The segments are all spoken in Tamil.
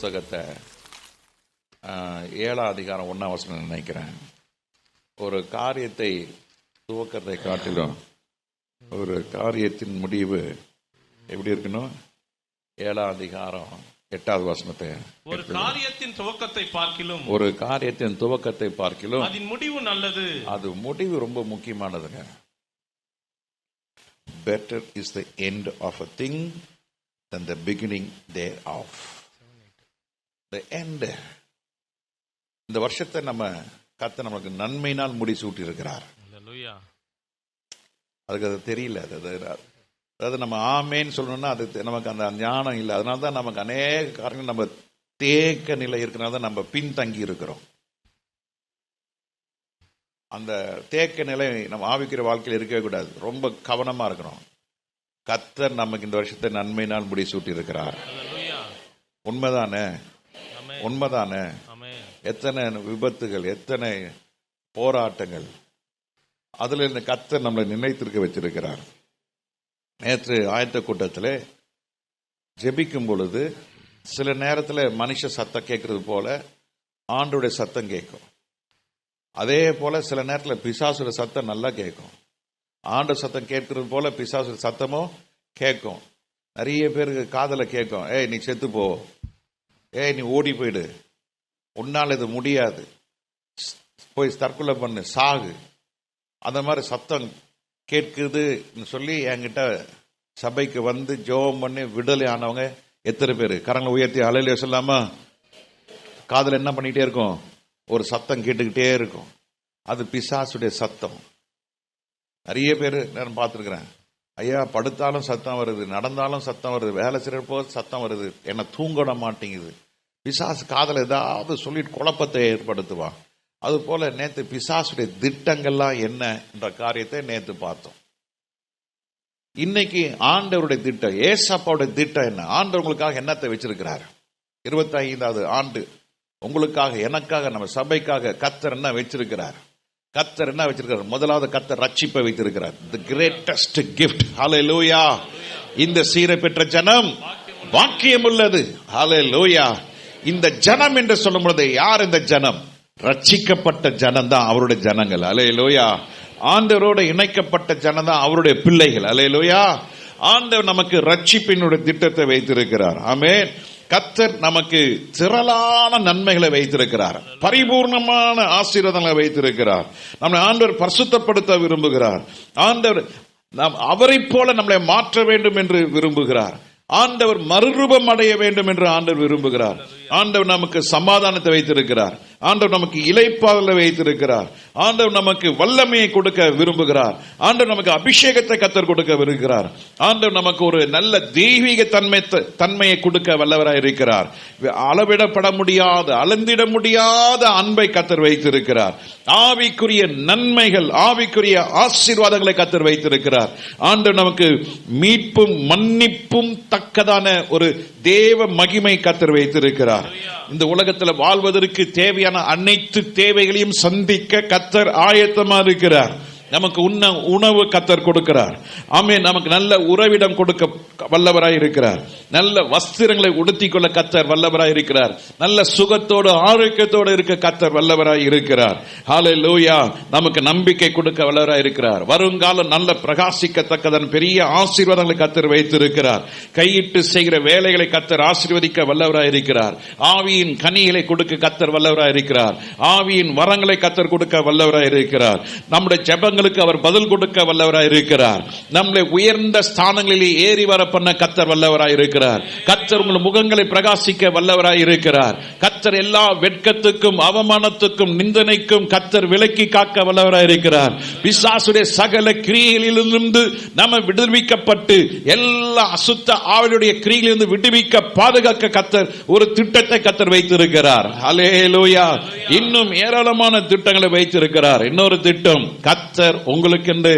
புத்தகத்தை 7ஆம் அதிகாரம் 1ஆம் வசனம் நினைக்கிறேன். ஒரு காரியத்தை துவக்கத்தை காட்டிலும் ஒரு காரியத்தின் முடிவு எப்படி இருக்கணும்? 7ஆம் அதிகாரம் 8வது வசனத்தை, ஒரு காரியத்தின் துவக்கத்தை பார்க்கிலும் ஒரு காரியத்தின் துவக்கத்தை பார்க்கிலும் அதன் முடிவு நல்லது. அது முடிவு ரொம்ப முக்கியமானதுங்க. Better is the end of a thing than the beginning thereof. The end. இந்த வருஷத்தை கர்த்தர் நமக்கு நன்மையினால் முடிசூட்டி இருக்கிறார். அதுக்கு அது தெரியல. அதாவது நம்ம ஆமேன்னு சொல்லணும்னா அது நமக்கு அந்த ஞானம் இல்லை. அதனால தான் நமக்கு அநேக காரணங்கள் நம்ம தேக்க நிலை இருக்கிறனால தான் நம்ம பின்தங்கி இருக்கிறோம். அந்த தேக்க நிலை நம்ம ஆவிக்கிற வாழ்க்கையில் இருக்கவே கூடாது. ரொம்ப கவனமா இருக்கணும். கர்த்தர் நமக்கு இந்த வருஷத்தை நன்மையினால் முடிசூட்டி இருக்கிறார். உண்மைதானே? உண்மைதானே? எத்தனை விபத்துகள், எத்தனை போராட்டங்கள், அதுல இருந்து கர்த்தர் நம்மளை நினைத்திருக்க வச்சிருக்கிறார். நேற்று ஆயத்த கூட்டத்தில் ஜெபிக்கும் பொழுது சில நேரத்தில் மனுஷ சத்தம் கேட்கறது போல ஆண்டோடைய சத்தம் கேட்கும். அதே போல சில நேரத்தில் பிசாசுடைய சத்தம் நல்லா கேட்கும். ஆண்ட சத்தம் கேட்கறது போல பிசாசுடைய சத்தமும் கேட்கும். நிறைய பேருக்கு காதல கேட்கும், ஏய் நீ செத்து போ, ஏய் நீ ஓடி போயிடு, உன்னால் இது முடியாது, போய் தற்கொலை பண்ணு, சாகு, அந்த மாதிரி சத்தம் கேட்குது சொல்லி என்கிட்ட சபைக்கு வந்து ஜெபம் பண்ணி விடுதலை ஆனவங்க எத்தனை பேர்? கரங்களை உயர்த்தி அலையில சொல்லாமா? காதல் என்ன பண்ணிக்கிட்டே இருக்கும்? ஒரு சத்தம் கேட்டுக்கிட்டே இருக்கும். அது பிசாசுடைய சத்தம். நிறைய பேர் நான் பார்த்துருக்கிறேன். ஐயா படுத்தாலும் சத்தம் வருது, நடந்தாலும் சத்தம் வருது, வேலை செய்யறப்போ சத்தம் வருது, என்ன தூங்க மாட்டேங்குது. பிசாசு காதல் ஏதாவது சொல்லிட்டு குழப்பத்தை ஏற்படுத்துவான். அது போல நேற்று பிசாசுடைய திட்டங்கள்லாம் என்ன என்ற காரியத்தை நேற்று பார்த்தோம். இன்னைக்கு ஆண்டவருடைய திட்டம், ஏசப்பாவுடைய திட்டம் என்ன? ஆண்டவர் உங்களுக்காக என்னத்தை வச்சிருக்கிறார்? 25வது ஆண்டு உங்களுக்காக, எனக்காக, நம்ம சபைக்காக கர்த்தர் என்ன வச்சிருக்கிறார்? கர்த்தர் என்ன வச்சிருக்கிறார்? முதலாவது கர்த்தர் ரட்சிப்பை வைத்திருக்கிறார். The greatest gift. ஹல்லேலூயா. இந்த சீரை பெற்ற ஜனம் பாக்கியம் உள்ளது. ஹல்லேலூயா. இந்த ஜனம் என்று சொல்லும் பொழுது யார் இந்த ஜனம்? ரட்சிக்கப்பட்ட ஜனம் தான் அவருடைய ஜனங்கள். ஹல்லேலூயா. ஆண்டவரோடு இணைக்கப்பட்ட ஜனம் தான் அவருடைய பிள்ளைகள். ஹல்லேலூயா. ஆண்டவர் நமக்கு ரட்சிப்பினுடைய திட்டத்தை வைத்திருக்கிறார். ஆமென். கர்த்தர் நமக்கு திரளான நன்மைகளை வைத்திருக்கிறார், பரிபூர்ணமான ஆசீர்வாதங்களை வைத்திருக்கிறார். நம்மை ஆண்டவர் பரிசுத்தப்படுத்த விரும்புகிறார். ஆண்டவர் அவரை போல நம்மளை மாற்ற வேண்டும் என்று விரும்புகிறார். ஆண்டவர் மறுரூபம் அடைய வேண்டும் என்று ஆண்டவர் விரும்புகிறார். ஆண்டவர் நமக்கு சமாதானத்தை வைத்திருக்கிறார். ஆண்டவர் நமக்கு இளைப்பாறலை வைத்திருக்கிறார். ஆண்டவர் நமக்கு வல்லமையை கொடுக்க விரும்புகிறார். ஆண்டவர் நமக்கு அபிஷேகத்தை கர்த்தர் கொடுக்க விரும்புகிறார். ஆண்டவர் நமக்கு ஒரு நல்ல தெய்வீக தன்மையை கொடுக்க வல்லவராய் இருக்கிறார். அளவிடப்பட முடியாத, அளந்திட முடியாத அன்பை கர்த்தர் வைத்திருக்கிறார். ஆவிக்குரிய நன்மைகள், ஆவிக்குரிய ஆசீர்வாதங்களை கர்த்தர் வைத்திருக்கிறார். ஆண்டவர் நமக்கு மீட்பும் மன்னிப்பும் தக்கதான ஒரு தேவ மகிமை கர்த்தர் வைத்திருக்கிறார். இந்த உலகத்தில் வாழ்வதற்கு தேவையான அனைத்து தேவைகளையும் சந்திக்க கர்த்தர் ஆயத்தமா இருக்கிறார். நமக்கு உணவு கர்த்தர் கொடுக்கிறார். ஆமென். நமக்கு நல்ல உறவிடம் கொடுக்க வல்லவராய் இருக்கிறார். நல்ல வஸ்திரங்களை உடுத்திக் கொள்ள கர்த்தர் வல்லவராய் இருக்கிறார். நல்ல சுகத்தோடு ஆரோக்கியத்தோடு இருக்க கர்த்தர் வல்லவராய் இருக்கிறார். ஹல்லேலூயா. நமக்கு நம்பிக்கை கொடுக்க வல்லவராய் இருக்கிறார். வருங்காலம் நல்ல பிரகாசிக்கத்தக்கதன் பெரிய ஆசீர்வாதங்களை கர்த்தர் வைத்திருக்கிறார். கையிட்டு செய்கிற வேலைகளை கர்த்தர் ஆசீர்வதிக்க வல்லவராய் இருக்கிறார். ஆவியின் கனிகளை கொடுக்க கர்த்தர் வல்லவராய் இருக்கிறார். ஆவியின் வரங்களை கர்த்தர் கொடுக்க வல்லவராய் இருக்கிறார். நம்முடைய ஜெபங்கள் அவர் பதில் கொடுக்க வல்லவராய் இருக்கிறார். நம்மளை உயர்ந்த ஸ்தானங்களிலே ஏறி வர பண்ண கர்த்தர் வல்லவராய் இருக்கிறார். கர்த்தர் உங்கள் முகங்களை பிரகாசிக்க வல்லவராய் இருக்கிறார். கர்த்தர் எல்லா வெட்கத்துக்கும் அவமானத்துக்கும் நிந்தனைக்கும் கர்த்தர் விலக்கி காக்க வல்லவராய் இருக்கிறார். பிசாசுடைய சகல கிரியைகளிலிருந்து நம்ம விடுவிக்கப்பட்டு எல்லா அசுத்த ஆவியுடைய கிரியைகளிலிருந்து விடுவிக்க பாதுகாக்க கர்த்தர் ஒரு திட்டத்தை கர்த்தர் வைத்திருக்கிறார். ஹல்லேலூயா. இன்னும் ஏராளமான திட்டங்களை வைத்திருக்கிறார். இன்னொரு திட்டம், கர்த்தர் உங்களுக்கென்று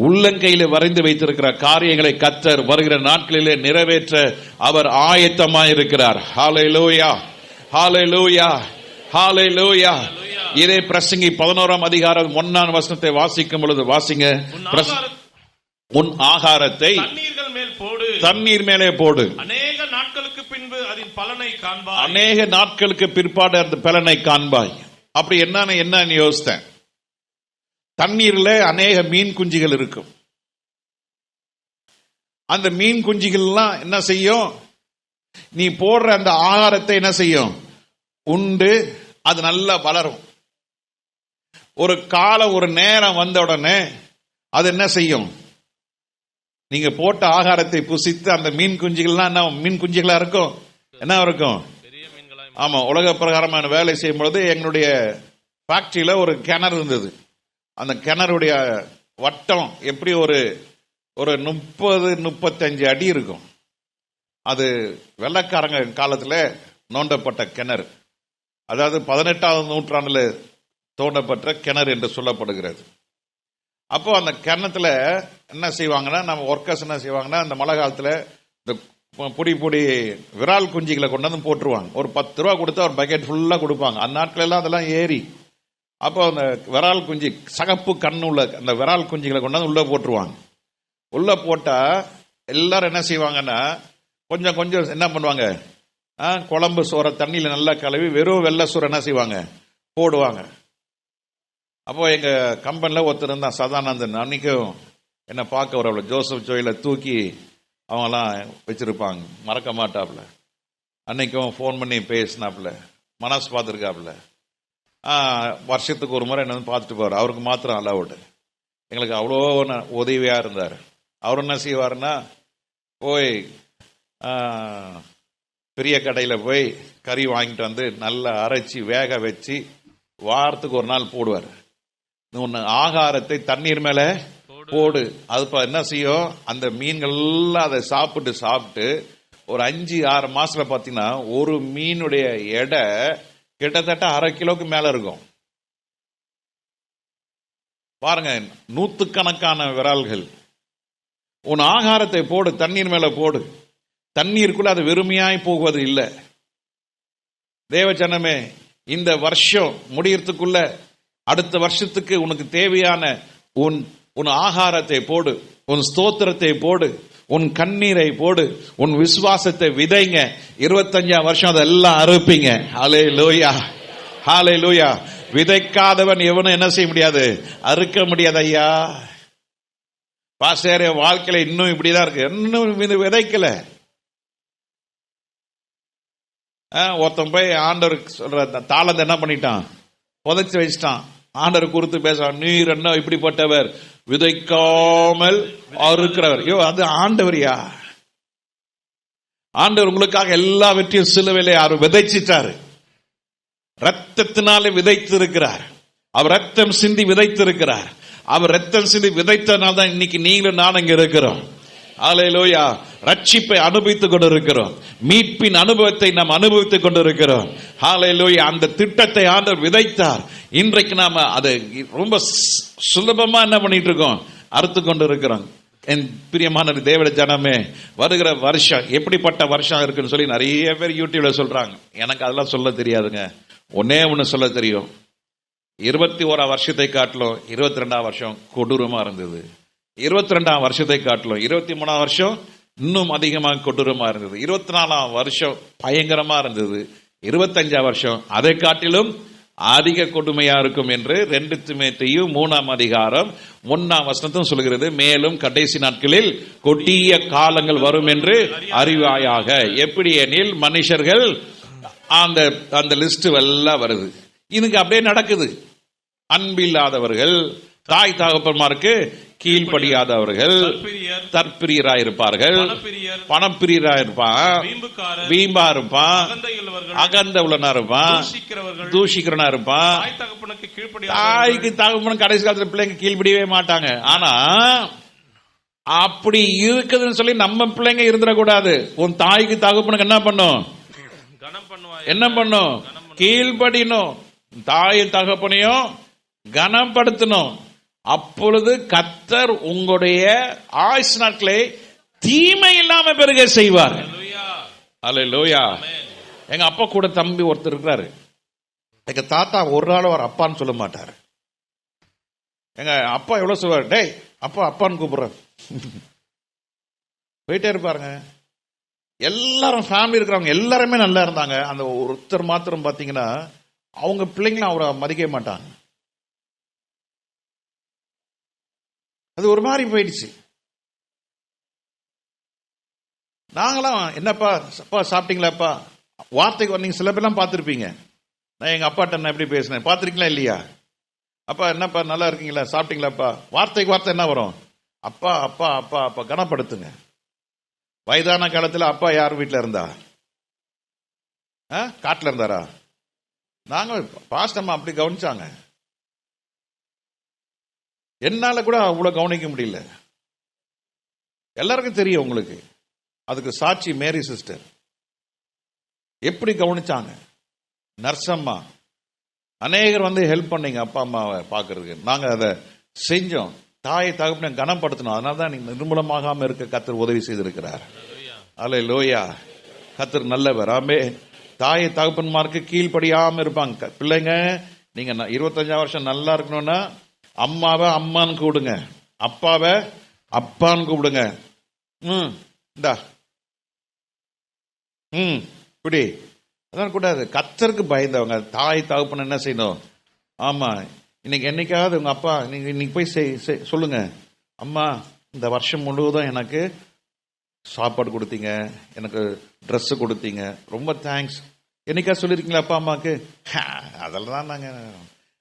உள்ளங்கையில வரைந்து வைத்திருக்கிற காரியங்களை கர்த்தர் வருகிற நாட்களிலே நிறைவேற்ற அவர் ஆயத்தமாய் இருக்கிறார். ஹல்லேலூயா. ஹல்லேலூயா. ஹல்லேலூயா. இதே பிரசங்கி 11ஆம் அதிகாரம் 1ஆம் வசனத்தை வாசிக்கும் பொழுது வாசிங்க. உன் ஆகாரத்தை தண்ணீர்கள் மேல் போடு, தண்ணீர் மேலே போடு, அநேக நாட்களுக்கு பின்பு அதன் பலனை காண்பாய். அநேக நாட்களுக்கு பிற்பாடு அந்த பலனை காண்பாய். அப்படி என்னன்னு யோசித்தேன். தண்ணீர்ல அநேக மீன் குஞ்சுகள் இருக்கும். அந்த மீன் குஞ்சுகள்லாம் என்ன செய்யும்? நீ போடுற அந்த ஆகாரத்தை என்ன செய்யும்? உண்டு. அது நல்லா வளரும். ஒரு காலம், ஒரு நேரம் வந்த உடனே அது என்ன செய்யும்? நீங்க போட்ட ஆகாரத்தை புசித்து அந்த மீன் குஞ்சுகள்லாம் என்ன மீன் குஞ்சுகளா இருக்கும்? என்ன இருக்கும்? ஆமா, உலக பிரகாரமான வேலை செய்யும் பொழுது எங்களுடைய ஃபேக்டரியில ஒரு கிணறு இருந்தது. அந்த கிணறுடைய வட்டம் எப்படி ஒரு 30-35 அடி இருக்கும். அது வெள்ளைக்காரங்க காலத்தில் நோண்டப்பட்ட கிணறு. அதாவது 18ஆம் நூற்றாண்டுல தோண்டப்பட்ட கிணறு என்று சொல்லப்படுகிறது. அப்போ அந்த கிணத்துல என்ன செய்வாங்கன்னா, நம்ம ஒர்க்கர்ஸ் என்ன செய்வாங்கன்னா, அந்த மழை காலத்துல இந்த பொடி விரால் குஞ்சுகளை கொண்டு வந்து போட்டுருவாங்க. ஒரு 10 ரூபா கொடுத்தா ஒரு பக்கெட் ஃபுல்லா கொடுப்பாங்க. அந்த நாட்கள் எல்லாம் அதெல்லாம் ஏறி, அப்போ அந்த விரால் குஞ்சு, சகப்பு கண்ணு உள்ள அந்த விரால் குஞ்சுகளை கொண்டு வந்து உள்ள போட்டுருவாங்க. உள்ள போட்டா எல்லாரும் என்ன செய்வாங்கன்னா, கொஞ்சம் கொஞ்சம் என்ன பண்ணுவாங்க, குழம்பு சோற தண்ணியில நல்லா கழுவி வெறும் வெள்ளை சோறு என்ன செய்வாங்க, போடுவாங்க. அப்போ எங்க கம்பெனில ஒருத்தர் இருந்தான், சதானந்தன். அன்னைக்கும் என்ன பார்க்க வரவள ஜோசப் ஜோயில தூக்கி அவங்கெல்லாம் வச்சிருப்பாங்க, மறக்க மாட்டாப்புல. அன்னைக்கும் ஃபோன் பண்ணி பேசினாப்புல, மனசு பார்த்துருக்காப்புல. வருஷத்துக்கு ஒரு முறை என்ன பார்த்துட்டு போவார். அவருக்கு மாத்திரம் அலவுடு. எங்களுக்கு அவ்வளோ உதவியா இருந்தார். அவர் என்ன செய்வாருன்னா, போய் பெரிய கடையில் போய் கறி வாங்கிட்டு வந்து நல்லா அரைச்சி வேக வச்சு வாரத்துக்கு ஒரு நாள் போடுவார். ஒன்று ஆகாரத்தை தண்ணீர் மேல போடு. அது என்ன செய்யும், அந்த மீன்கள்லாம் அதை சாப்பிட்டு ஒரு 5-6 மாசத்துல பார்த்தீங்கன்னா ஒரு மீனுடைய எடை கிட்டத்தட்ட 1/2 கிலோக்கு மேல இருக்கும். பாருங்க, நூத்துக்கணக்கான விரால்கள். உன் ஆகாரத்தை போடு, தண்ணீர் மேல போடு. தண்ணீருக்குள்ள அது வெறுமையாய் போவது இல்லை. தேவஜனமே, இந்த வருஷம் முடியறதுக்குள்ள அடுத்த வருஷத்துக்கு உனக்கு தேவையான உன் ஆகாரத்தை போடு, உன் ஸ்தோத்திரத்தை போடு, உன் கண்ணீரை போடு, உன் விசுவாசத்தை விதைங்க. 25ஆம் வருஷம் அதெல்லாம் அறுப்பீங்க. ஹல்லேலூயா, ஹல்லேலூயா. விதைக்காதவன் எவனும் என்ன செய்ய முடியாது, அறுக்க முடியாது. ஐயா பாஸ்டர், வாழ்க்கையில இன்னும் இப்படிதான் இருக்கு, இன்னும் விதைக்கல. ஒருத்தன் போய் ஆண்டவருக்கு சொல்ற தாளத்தை என்ன பண்ணிட்டான், புதைச்சு வச்சுட்டான். ஆண்டவர் குறித்து பேசுறான், நீர் என்ன இப்படிப்பட்டவர், விதைக்காமல் அறுக்கிறவர். ஐயோ, அது ஆண்டவரியா? ஆண்டவர் உங்களுக்காக எல்லா வெற்றியும் சிலுவையிலே அவர் விதைச்சிட்டாரு. ரத்தத்தினாலே விதைத்து இருக்கிறார். அவர் ரத்தம் சிந்தி விதைத்து இருக்கிறார். அவர் ரத்தம் சிந்தி விதைத்தனால தான் இன்னைக்கு நீங்களும் நான் இங்க இருக்கிறோம். ஹல்லேலூயா. ரட்சிப்பை அனுபவித்துக் கொண்டிருக்கிறோம். மீட்பின் அனுபவத்தை நாம் அனுபவித்துக் கொண்டிருக்கிறோம். ஹல்லேலூயா. அந்த திட்டத்தை ஆண்டவர் விதைத்தார். இன்றைக்கு நாம அதை ரொம்ப சுலபமா என்ன பண்ணிட்டு இருக்கோம், அறுத்து கொண்டு இருக்கிறோம். என் பிரியமான தேவ ஜனமே, வருகிற வருஷம் எப்படிப்பட்ட வருஷம் இருக்குன்னு சொல்லி நிறைய பேர் யூடியூப்ல சொல்றாங்க. எனக்கு அதெல்லாம் சொல்ல தெரியாதுங்க. ஒன்னே ஒன்னு சொல்ல தெரியும், 21ஆம் வருஷத்தை காட்டிலும் 22ஆம் வருஷம் கொடூரமா இருந்தது. 22ஆம் வருஷத்தை காட்டிலும் 23ஆம் வருஷம் இன்னும் அதிகமாக கொடூரமா இருந்தது. 24ஆம் வருஷம் பயங்கரமா இருந்தது. 25ஆம் வருஷம் அதை காட்டிலும் அதிக கொடுமையா இருக்கும் என்று 2 தீமோத்தேயு 3ஆம் அதிகாரம் 1ஆம் வசனத்தும் சொல்கிறது. மேலும் கடைசி நாட்களில் கொடிய காலங்கள் வரும் என்று அறிவாயாக. எப்படி எனில் மனுஷர்கள் அந்த லிஸ்ட் எல்லாம் வருது. இதுக்கு அப்படியே நடக்குது. அன்பில்லாதவர்கள், தாய் தகப்பன்மாருக்கு கீழ்ப்படியாதவர்கள், தற்பிரியராயிருப்பார்கள், பணப்பிரியராயிருப்பான், வீம்பா இருப்பான், அகந்த உள்ளனா இருப்பான், தூஷிக்கிறனா இருப்பான். தாய்க்கு தகப்பனுக்கு கடைசி காலத்துல பிள்ளைங்க கீழ்ப்படியவே மாட்டாங்க. ஆனா அப்படி இருக்குதுன்னு சொல்லி நம்ம பிள்ளைங்க இருந்துடக்கூடாது. உன் தாய்க்கு தகப்பனுக்கு என்ன பண்ணும், என்ன பண்ணும், கீழ்ப்படினும். தாய் தகப்பனையும் கனப்படுத்தணும். அப்பொழுது கர்த்தர் உங்களுடைய ஆயுசு நாட்களை தீமை இல்லாம பெருக செய்வார். அல்லேலூயா. எங்க அப்பா கூட தம்பி ஒருத்தர் இருக்கிறாரு. எங்க தாத்தா ஒரு நாள் அவர் அப்பான்னு சொல்ல மாட்டாரு. எங்க அப்பா எவ்வளவு சொல்வார், டேய் அப்பா அப்பான்னு கூப்பிடுற போயிட்டே இருப்பாருங்க. எல்லாரும் ஃபேமிலி இருக்கிறவங்க எல்லாருமே நல்லா இருந்தாங்க. அந்த ஒருத்தர் மாத்திரம் பாத்தீங்கன்னா அவங்க பிள்ளைங்களும் அவரை மதிக்க மாட்டாங்க. அது ஒரு மாதிரி போயிடுச்சு. நாங்களாம் என்னப்பா அப்பா சாப்பிட்டீங்களாப்பா, வார்த்தைக்கு நீங்க சில பேர்லாம் பார்த்துருப்பீங்க. நான் எங்க அப்பாட்ட நான் எப்படி பேசினேன் பார்த்துருக்கீங்களா இல்லையா? அப்பா என்னப்பா நல்லா இருக்கீங்களா, சாப்பிட்டீங்களாப்பா, வார்த்தைக்கு வார்த்தை என்ன வரும்? அப்பா அப்பா அப்பா அப்பா கனப்படுத்துங்க. வயதான காலத்தில் அப்பா யார் வீட்டில் இருந்தா? காட்டில் இருந்தாரா? நாங்க பாஸ்டம்மா அப்படி கவனிச்சாங்க. என்னால கூட அவ்வளவு கவனிக்க முடியல. எல்லாருக்கும் தெரியும் உங்களுக்கு. அதுக்கு சாட்சி மேரி சிஸ்டர் எப்படி கவனிச்சாங்க. நர்சம்மா அநேகர் வந்து ஹெல்ப் பண்ணீங்க அப்பா அம்மாவை பார்க்கறதுக்கு. நாங்க அதை செஞ்சோம். தாயை தகப்பனை கனப்படுத்தணும். அதனால தான் நீங்க நிர்மூலமாகாம இருக்க கர்த்தர் உதவி செய்திருக்கிறார். அல்லேலூயா. கர்த்தர் நல்லவர். ஆமே. தாயை தகப்பன்மாருக்கு கீழ்ப்படியாம இருப்பாங்க பிள்ளைங்க. நீங்க 25 வருஷம் நல்லா இருக்கணும்னா அம்மாவை அம்மான்னு கூப்பிடுங்க, அப்பாவை அப்பான்னு கூப்பிடுங்க. இந்தா இப்படி அதான் கூடாது. கர்த்தருக்கு பயந்தவங்க தாய் தகப்பன் என்ன செய்யணும்? ஆமா, இன்னைக்கு என்னைக்காவது உங்க அப்பா நீங்க இன்னைக்கு போய் சொல்லுங்க, அம்மா இந்த வருஷம் முழுவதும் எனக்கு சாப்பாடு கொடுத்தீங்க, எனக்கு ட்ரெஸ் கொடுத்தீங்க, ரொம்ப தேங்க்ஸ். என்னைக்கா சொல்லிருக்கீங்களா அப்பா அம்மாக்கு? அதெல்லாம் தான் நாங்க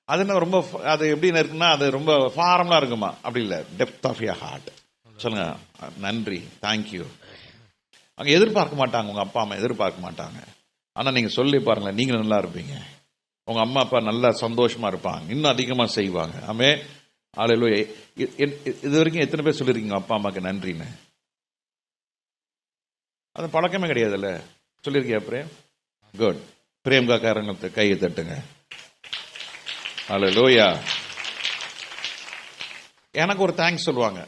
அது ரொம்ப அது எப்படின்னு இருக்குன்னா அது ரொம்ப ஃபார்மலா இருக்குமா, அப்படி இல்லை. டெப்த் ஆஃப் யர் ஹார்ட் சொல்லுங்க, நன்றி, தேங்க்யூ. அங்க எதிர்பார்க்க மாட்டாங்க, உங்க அப்பா அம்மா எதிர்பார்க்க மாட்டாங்க. ஆனா நீங்க சொல்லி பாருங்களேன், நீங்க நல்லா இருப்பீங்க, உங்க அம்மா அப்பா நல்லா சந்தோஷமா இருப்பாங்க, இன்னும் அதிகமா செய்வாங்க. ஆமே. அல்லேலூயா. இது வரைக்கும் எத்தனை பேர் சொல்லிருக்கீங்க அப்பா அம்மாக்கு நன்றின்னு? அது பழக்கமே கிடையாதுல்ல. சொல்லியிருக்கியா பிரேம்? குட். பிரேம் காக்காரங்க கையை தட்டுங்க. அல்லேலூயா. எனக்கு ஒரு தேங்க்ஸ் சொல்லுவாங்க.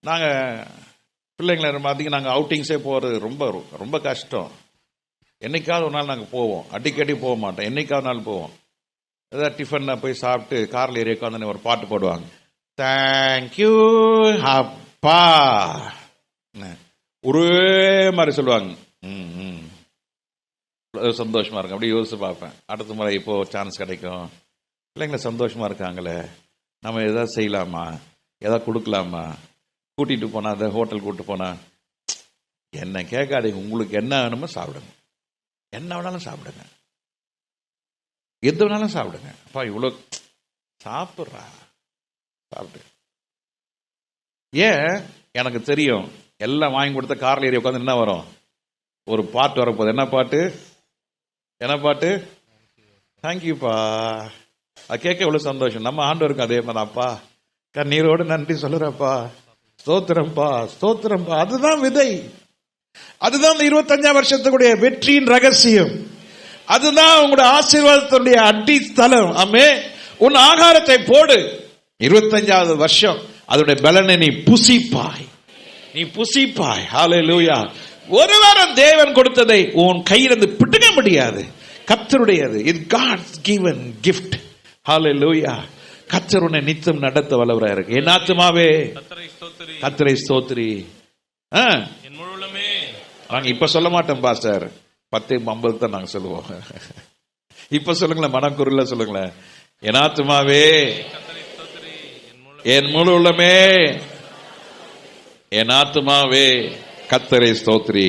நாங்க பிள்ளைங்களை அதிகம் நாங்கள் அவுட்டிங்ஸே போகிறது ரொம்ப ரொம்ப கஷ்டம். என்னைக்காவது ஒரு நாள் நாங்கள் போவோம், அடிக்கடி போக மாட்டோம், என்னைக்காவது நாள் போவோம். ஏதாவது டிஃபன் போய் சாப்பிட்டு காரில் ஏறி உட்காந்து ஒரு பாட்டு போடுவாங்க, தேங்க்யூ அப்பா, ஒரே மாதிரி சொல்லுவாங்க. சந்தோஷமா இருக்கும். அப்படி யோசிச்சு பார்ப்பேன், அடுத்த முறை இப்போ சான்ஸ் கிடைக்கும், பிள்ளைங்களை சந்தோஷமா இருக்காங்களே, நம்ம எதாவது செய்யலாமா, எதாவது கொடுக்கலாமா, கூட்டிட்டு போனா அந்த ஹோட்டல் கூட்டு போனா என்ன கேட்காதீங்க, உங்களுக்கு என்ன வேணுமோ சாப்பிடுங்க, என்ன வேணாலும் சாப்பிடுங்க, எது வேணாலும் சாப்பிடுங்க. அப்பா இவ்வளோ சாப்பிட்றா, சாப்பிடு. ஏன்? எனக்கு தெரியும் எல்லாம் வாங்கி கொடுத்த கார்ல ஏறி உட்காந்து என்ன வரும், ஒரு பாட்டு வரப்போகுது. என்ன பாட்டு? என்ன பாட்டு? தேங்க்யூப்பா. அது கேட்க எவ்வளவு சந்தோஷம். நம்ம ஆண்டவருக்கு அதே மாதிரி, அப்பா கண்ணீரோடு நன்றி சொல்லுறப்பா, ஸ்தோத்திரம்பா ஸ்தோத்திரம்பா. அதுதான் விதை, அதுதான் இந்த 25 வருஷத்துக்குடைய வெற்றியின் ரகசியம், அதுதான் உங்களுடைய ஆசீர்வாதத்தினுடைய அடித்தளம். ஆமே. உன் ஆகாரத்தை போடு, 25வது வருஷம் அதனுடைய பலனை நீ புசிப்பாய், நீ புசிப்பாய். ஹல்லேலூயா. ஒரு வாரம் தேவன் கொடுத்ததை உன் கையிலிருந்து பிடுங்க முடியாது, கர்த்தருடையது. இது காட்ஸ் கிவன் கிஃப்ட். ஹல்லேலூயா. கர்த்தர் உன்னை நித்தம் நடத்த வல்லவராக இருக்கு. என் ஆத்துமாவே கர்த்தரை ஸ்தோத்திரி. நாங்க இப்ப சொல்ல மாட்டோம் பாஸ்டர், 10:50 தான் நாங்க சொல்லுவோம். இப்ப சொல்லுங்களேன், மனக்குரல்ல சொல்லுங்களேன், என் ஆத்துமாவே என் முழு உள்ளமே என் ஆத்துமாவே கர்த்தரை ஸ்தோத்திரி,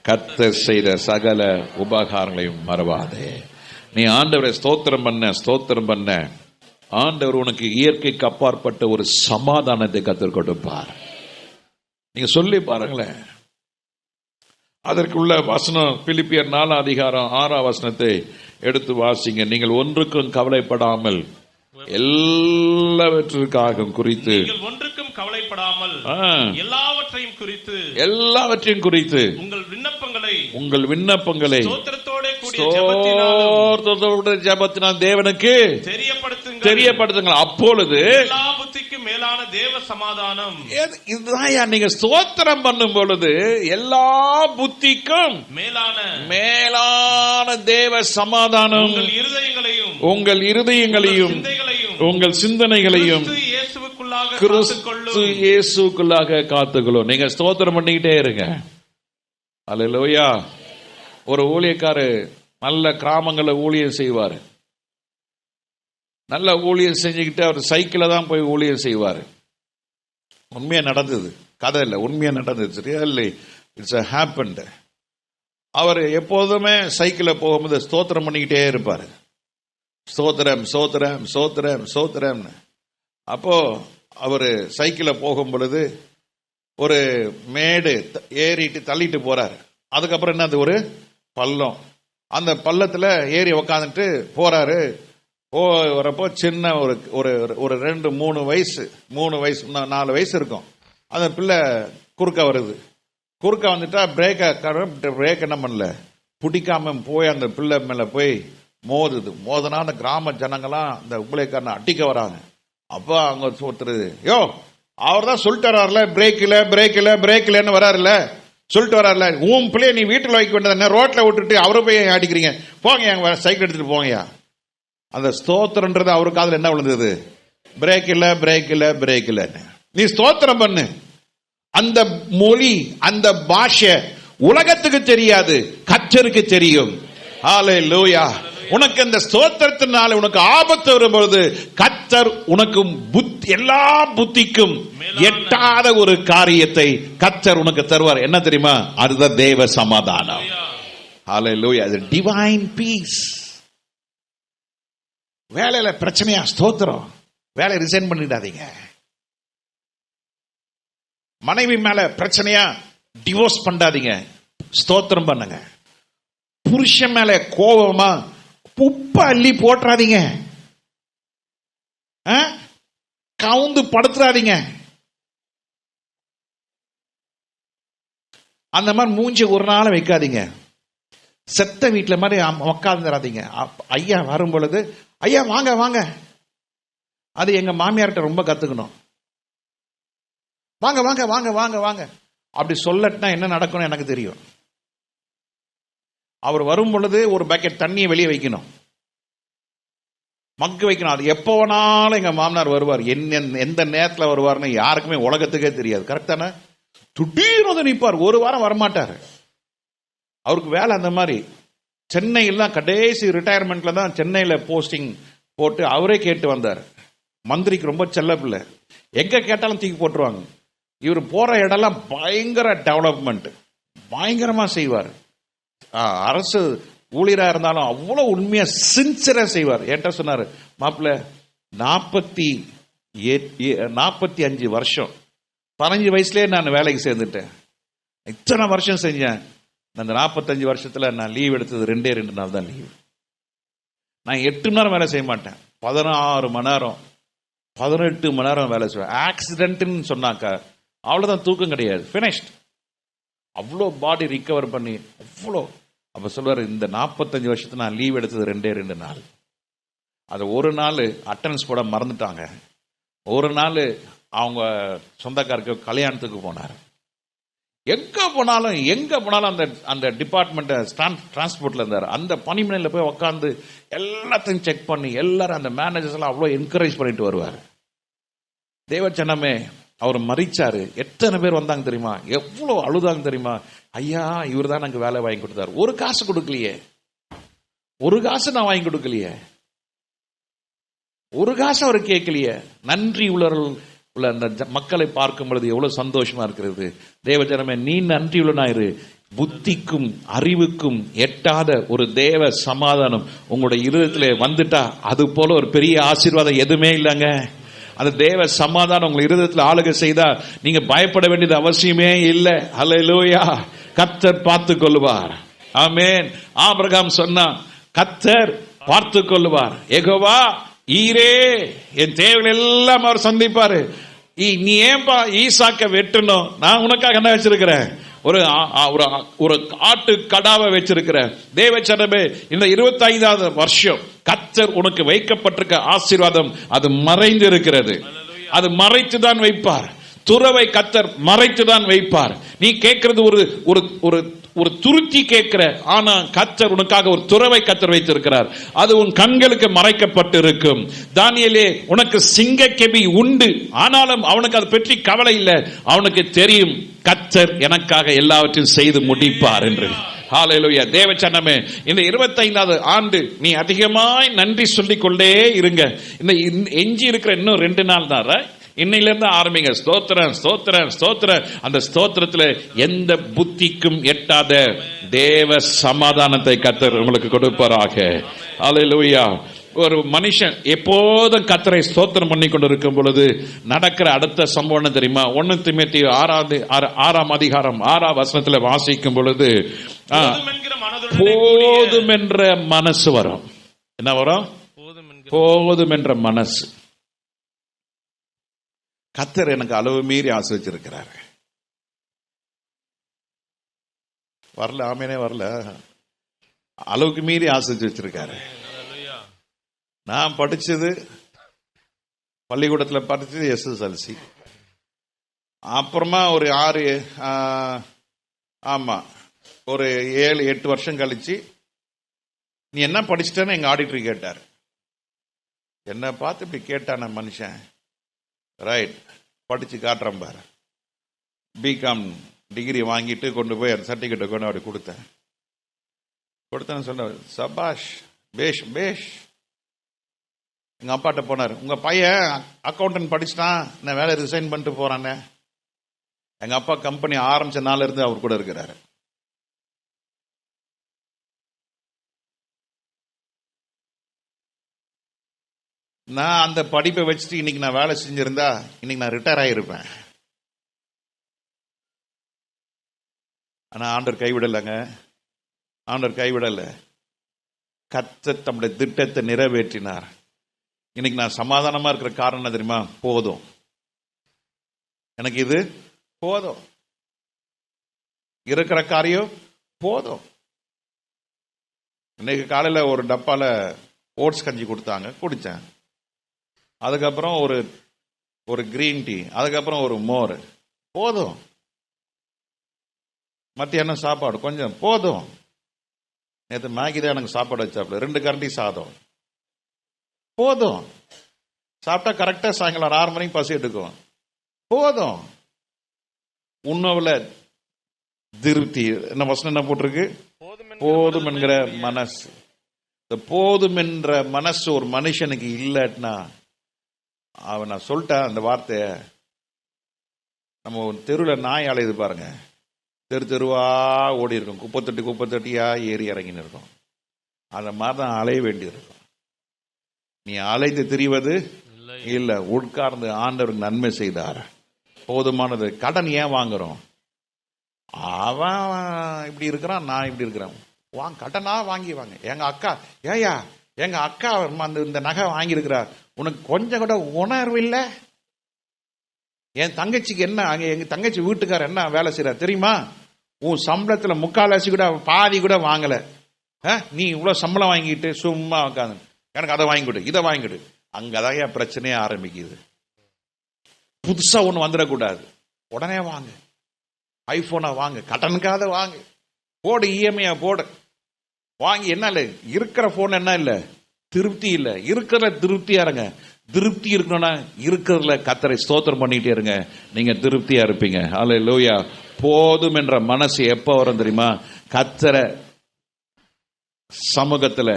கர்த்தர் செய்த சகல உபகாரங்களையும் மறவாதே. நீ ஆண்டவரை ஸ்தோத்திரம் பண்ண ஸ்தோத்திரம் பண்ண ஆண்டவர் உனக்கு இயற்கைக்கு அப்பாற்பட்ட ஒரு சமாதானத்தை கர்த்தர் கொடுப்பார். நீங்க சொல்லி பாருங்களேன். அதற்குள்ள வசனம் பிலிப்பியர் 4:6 எடுத்து வாசிங்க. நீங்கள் ஒன்றுக்கும் கவலைப்படாமல் எல்லாவற்றிற்காகவும் குறித்து, ஒன்றுக்கும் கவலைப்படாமல் எல்லாவற்றையும் குறித்து உங்கள் விண்ணப்பங்களை ஜெபத்தினால் தேவனுக்கு தெரியப்படுத்துங்கள். அப்பொழுது எல்லா புத்திக்கும் மேலான தேவ சமாதானம், இதுதான் நீங்க ஸ்தோத்திரம் பண்ணும் பொழுது எல்லா புத்திக்கும் மேலான தேவ சமாதானம் உங்கள் இருதயங்களையும் உங்கள் சிந்தனைகளையும் கிறிஸ்து இயேசுக்குள்ளாக காத்துக்கொள்ளும். நீங்க ஸ்தோத்திரம் பண்ணிக்கிட்டே இருங்க. அல்லேலூயா. ஒரு ஊழியக்காரு நல்ல கிராமங்களில் ஊழியம் செய்வார். நல்ல ஊழியம் செஞ்சுக்கிட்டு அவர் சைக்கிளில் தான் போய் ஊழியம் செய்வார். உண்மையாக நடந்தது, கதை இல்லை, உண்மையாக நடந்தது. Really it's a happened. அவர் எப்போதுமே சைக்கிளில் போகும்போது ஸ்தோத்திரம் பண்ணிக்கிட்டே இருப்பார். ஸ்தோத்திரம் ஸ்தோத்திரம் ஸ்தோத்திரம் ஸ்தோத்திரம்னு. அப்போ அவர் சைக்கிளில் போகும் பொழுது ஒரு மேடு ஏறிட்டு தள்ளிட்டு போறாரு. அதுக்கப்புறம் என்ன, அது ஒரு பள்ளம். அந்த பள்ளத்தில் ஏறி உக்காந்துட்டு போறாரு. வரப்போ சின்ன ஒரு ஒரு 2-3 வயசு 4 வயசு இருக்கும். அந்த பிள்ளை குறுக்க வருது. குறுக்க வந்துட்டா பிரேக் என்ன பண்ணல, பிடிக்காம போய் அந்த பிள்ளை மேல போய் மோதுது. மோதனா அந்த கிராம ஜனங்களாம் அந்த ஊழியக்காரனை அடிக்க வராங்க. அப்போ அங்க ஒருத்தர், யோ அவர் தான் சொல்லிட்டு வர்றாருல, பிரேக்கில் வராருல, சொல்லிட்டு வர்றாருல, உன் பிள்ளைய நீ வீட்டில் வைக்க வேண்டியது, ரோட்ல விட்டுட்டு அவரை போய் அடிக்கிறீங்க, போங்க சைக்கிள் எடுத்துட்டு போங்கயா. அந்த ஸ்தோத்திரன்றது அவரு காதுல என்ன விழுந்தது, பிரேக் இல்ல. நீ ஸ்தோத்திரம் பண்ணு. அந்த மொழி, அந்த பாஷை உலகத்துக்கு தெரியாது, கர்த்தருக்கு தெரியும். ஹல்லேலூயா. உனக்கு அந்த ஸ்தோத்திரத்தினால உனக்கு ஆபத்து வரும்போது கர்த்தர் உனக்கு எல்லா புத்திக்கும் எட்டாத ஒரு காரியத்தை கர்த்தர் உனக்கு தருவார். என்ன தெரியுமா? அதுதான் தேவ சமாதானம். ஹல்லேலூயா. அது டிவைன் பீஸ். வேலையில பிரச்சனையா? ஸ்தோத்திரம். வேலை ரிசைன் பண்ணிடாதீங்க. மனைவி மேல பிரச்சனையா? டிவோர்ஸ் பண்ணாதீங்க, ஸ்தோத்திரம் பண்ணுங்க. புருஷன் மேல கோபமா? உப்ப அள்ளி போட்டுறாதீங்க, கவுந்து படுத்துறாதீங்க. அந்த மாதிரி மூஞ்சி ஒரு நாள் வைக்காதீங்க. செத்த வீட்டுல மாதிரி உட்காந்துறாதீங்க. ஐயா வரும் பொழுது, ஐயா வாங்க வாங்க, அது எங்க மாமியார்கிட்ட ரொம்ப கத்துக்கணும். வாங்க வாங்க வாங்க வாங்க வாங்க அப்படி சொல்லட்டுனா என்ன நடக்கும்னு எனக்கு தெரியும். அவர் வரும் பொழுது ஒரு பக்கெட் தண்ணியை வெளியே வைக்கணும், மக்கு வைக்கணும். அது எப்போ வேணாலும் எங்க மாமனார் வருவார். எந்த நேரத்தில் வருவார்னு யாருக்குமே உலகத்துக்கே தெரியாது. கரெக்டான திடீர்னு நிற்பார், ஒரு வாரம் வரமாட்டார். அவருக்கு வேலை அந்த மாதிரி. சென்னையில் தான் கடைசி ரிட்டையர்மெண்ட்ல தான் சென்னையில் போஸ்டிங் போட்டு அவரே கேட்டு வந்தார். மந்திரிக்கு ரொம்ப செல்ல பிள்ளை, எங்க கேட்டாலும் தூக்கி போட்டுருவாங்க. இவர் போற இடம்லாம் பயங்கர டெவலப்மெண்ட், பயங்கரமா செய்வார். அரசு ஊழியரா இருந்தாலும் அவ்வளவு உண்மையா சின்சியரா செய்வார். என்கிட்ட சொன்னாரு, மாப்பிள்ள 45 வருஷம், 15 வயசுலயே நான் வேலைக்கு சேர்ந்துட்டேன். இத்தனை வருஷம் செஞ்சேன். அந்த 45 வருஷத்துல நான் லீவ் எடுத்தது 2 நாள் தான் லீவ். நான் 8 மணி நேரம் வேலை செய்ய மாட்டேன், 16 மணி நேரம் 18 மணி நேரம் வேலை செய்வேன். ஆக்சிடென்ட்னு சொன்னாக்கா அவ்வளவுதான், தூக்கம் கிடையாது, பினிஷ்ட். அவ்வளோ பாடி ரிகவர் பண்ணி அவ்வளோ. அப்ப சொல்வாரு, இந்த 45 வருஷத்துல நான் லீவ் எடுத்தது 2 நாள். அது ஒரு நாள் அட்டெண்டன்ஸ் போட மறந்துட்டாங்க. ஒரு நாள் அவங்க சொந்தக்காரருக்கு கல்யாணத்துக்கு போனார். எங்க போனாலும் அந்த டிபார்ட்மெண்ட் டிரான்ஸ்போர்ட்ல இருந்தார். அந்த பணிமனையில் போய் உட்காந்து எல்லாத்தையும் செக் பண்ணி எல்லாரும் அந்த மேனேஜர்ஸ் எல்லாம் அவ்வளோ என்கரேஜ் பண்ணிட்டு வருவார். தேவச்சனமே, அவர் மறிச்சாரு. எத்தனை பேர் வந்தாங்க தெரியுமா? எவ்வளவு அழுதாங்க தெரியுமா? ஐயா, இவர் தான் எனக்கு வேலை வாங்கி கொடுத்தாரு. ஒரு காசு கொடுக்கலையே, ஒரு காசு நான் வாங்கி கொடுக்கலையே, ஒரு காசு அவர் கேட்கலையே. நன்றி உள்ள அந்த மக்களை பார்க்கும் பொழுது எவ்வளவு சந்தோஷமா இருக்கிறது. தேவஜனமே, நீ நன்றி உள்ளனாயிரு. புத்திக்கும் அறிவுக்கும் எட்டாத ஒரு தேவ சமாதானம் உங்களுடைய இருதயத்திலே வந்துட்டா அது போல ஒரு பெரிய ஆசீர்வாதம் எதுவுமே இல்லைங்க. அந்த தேவ சமாதானம் உங்கள் இருதயத்தில் ஆளுகை செய்தா நீங்க பயப்பட வேண்டியது அவசியமே இல்லை. ஹல்லேலூயா. கர்த்தர் பார்த்து கொள்வார். ஆமென். ஆபிரகாம் சொன்னா, கர்த்தர் பார்த்து கொள்வார். யெகோவா ஈரே, என் தேவைகள் எல்லாம் அவர் சந்திப்பாரு. நீ ஏன்பா ஈசாக்க வெட்டணும்? நான் உனக்காக என்ன வச்சிருக்கிறேன்? ஒரு ஆட்டு கடாவை வச்சிருக்கிற. தேவச்சனமே, இந்த 25வது வருஷம் கர்த்தர் உனக்கு வைக்கப்பட்டிருக்க ஆசீர்வாதம் அது மறைந்து இருக்கிறது. அது மறைத்துதான் வைப்பார். துறவை கர்த்தர் மறைத்துதான் வைப்பார். நீ கேட்கிறது ஒரு ஒரு துருத்தி கேட்கிற, ஆனா கர்த்தர் உனக்காக ஒரு துறவை கர்த்தர் வைத்திருக்கிறார். அது உன் கண்களுக்கு மறைக்கப்பட்டு இருக்கும். தானியேலே, உனக்கு சிங்க கெபி உண்டு, ஆனாலும் அவனுக்கு அது பற்றி கவலை இல்லை. அவனுக்கு தெரியும் கர்த்தர் எனக்காக எல்லாவற்றையும் செய்து முடிப்பார் என்று. ஹல்லேலூயா. தேவச்சனமே, இந்த 25வது ஆண்டு நீ அதிகமாய் நன்றி சொல்லிக் கொண்டே இருங்க. இந்த எஞ்சி இருக்கிற இன்னும் 2 நாள் தான், இன்னையில இருந்து ஆரம்பிங்க. ஸ்தோத்திரம் ஸ்தோத்திரம் ஸ்தோத்திரம். அந்த ஸ்தோத்திரத்துல எந்த புத்திக்கும் எட்டாத தேவ சமாதானத்தை கர்த்தர் உங்களுக்கு கொடுப்பாராக. ஹல்லேலூயா. ஒரு மனுஷன் எப்போதும் கர்த்தரை ஸ்தோத்திரம் பண்ணி கொண்டு இருக்கும் பொழுது நடக்கிற அடுத்த சம்பவம் தெரியுமா? 1 தீமோத்தேயு 6ஆம் அதிகாரம் 6ஆம் வசனத்துல வாசிக்கும் பொழுது போதும் என்ற மனசு வரும். என்ன வரும்? போதும் என்ற மனசு. கர்த்தர் எனக்கு அளவு மீறி ஆசீர்வதிச்சிருக்கிறார். வரல, ஆமேனே வரல. அளவுக்கு மீறி ஆசீர்வதிச்சு வச்சிருக்காரு. நான் படிச்சது பள்ளிக்கூடத்தில் படிச்சது SSLC. அப்புறமா ஒரு 7-8 வருஷம் கழிச்சு நீ என்ன படிச்சிட்டேன்னு எங்க ஆடிட்டர் கேட்டார். என்ன பார்த்து இப்படி கேட்டான மனுஷன். ரைட், படிச்சு காட்டுறேன் பாரு. பிகாம் டிகிரி வாங்கிட்டு கொண்டு போய் அந்த சர்டிஃபிகேட்டை கொண்டு அப்படி கொடுத்தேன்னு சொன்ன. சபாஷ், பேஷ் பேஷ். எங்க அப்பாட்ட போனார், உங்க பையன் அக்கௌண்டன்ட் படிச்சுட்டான், நான் வேலை ரிசைன் பண்ணிட்டு போறானே. எங்க அப்பா கம்பெனி ஆரம்பிச்ச நாள்ல இருந்து அவர் கூட இருக்கிறாரு. நான் அந்த படிப்பை வச்சுட்டு இன்னைக்கு நான் வேலை செஞ்சிருந்தா இன்னைக்கு நான் ரிட்டையர் ஆகிருப்பேன். ஆனா ஆண்டவர் கைவிடலைங்க. ஆண்டவர் கைவிடல. கர்த்தர் தம்முடைய திட்டத்தை நிறைவேற்றினார். இன்னைக்கு நான் சமாதானமா இருக்கிற காரணம் என்ன தெரியுமா? போதும், எனக்கு இது போதும், இருக்கிற காரியம் போதும். இன்னைக்கு காலையில ஒரு டப்பால ஓட்ஸ் கஞ்சி கொடுத்தாங்க, குடிச்சேன். அதுக்கப்புறம் ஒரு கிரீன் டீ, அதுக்கப்புறம் ஒரு மோர். போதும். மத்தியானம் சாப்பாடு கொஞ்சம் போதும். நேற்று மேகி தான் எனக்கு சாப்பாடு வச்சாப்புல, 2 கரண்டி சாதம். போதும். சாப்பிட்டா கரெக்டா சாயங்காலம் 6 மணிக்கு பசி எடுக்கும். போதும். உணவுல திருப்தி. என்ன வசனம் என்ன போட்டிருக்கு? போதும் என்கிற மனசு. இந்த போதும் என்ற மனசு ஒரு மனுஷனுக்கு இல்லைன்னா, அவன் நான் சொல்லிட்டேன் அந்த வார்த்தைய. நம்ம தெருவில் நாய் அலையுது பாருங்க, தெருவா ஓடி இருக்கும், குப்பத்தொட்டியா ஏறி இறங்கின்னு இருக்கும். அந்த மாதிரி தான் அலைய வேண்டி இருக்கும். நீ அலைந்து திரிவது இல்ல, உட்கார்ந்து ஆண்டவருக்கு நன்மை செய்தார். போதுமானது. கடன் ஏன் வாங்குறோம்? அவன் இப்படி இருக்கிறான், நான் இப்படி இருக்கிறேன். கடனா வாங்கி வாங்க. எங்க அக்கா இந்த நகை வாங்கி இருக்கிறார், உனக்கு கொஞ்சம் கூட உணர்வு இல்லை. என் தங்கச்சிக்கு என்ன, எங்க தங்கச்சி வீட்டுக்கார என்ன வேலை செய்யற தெரியுமா? உன் சம்பளத்துல 3/4 கூட பாதி கூட வாங்கல. நீ இவ்வளவு சம்பளம் வாங்கிட்டு சும்மா உட்காந்து எனக்கு அதை வாங்கிவிடு, இதை வாங்கிவிடு. அங்கதான் என் பிரச்சனையே ஆரம்பிக்குது. புதுசா ஒண்ணு வந்துடக்கூடாது. உடனே வாங்க, ஐபோனா வாங்க, கடனுக்காக வாங்க, போடு, இஎம்ஐ போடு. வாங்கி என்ன இல்லை, இருக்கிற போன் என்ன இல்லை, திருப்தி இல்லை. இருக்கிற திருப்தியா இருங்க. திருப்தி இருக்கணும்னா இருக்கிறதுல கர்த்தரை ஸ்தோத்திரம் பண்ணிட்டே இருங்க, நீங்க திருப்தியா இருப்பீங்க. ஹல்லேலூயா. போதும் என்ற மனசு எப்ப வரும் தெரியுமா? கர்த்தரை சமூகத்துல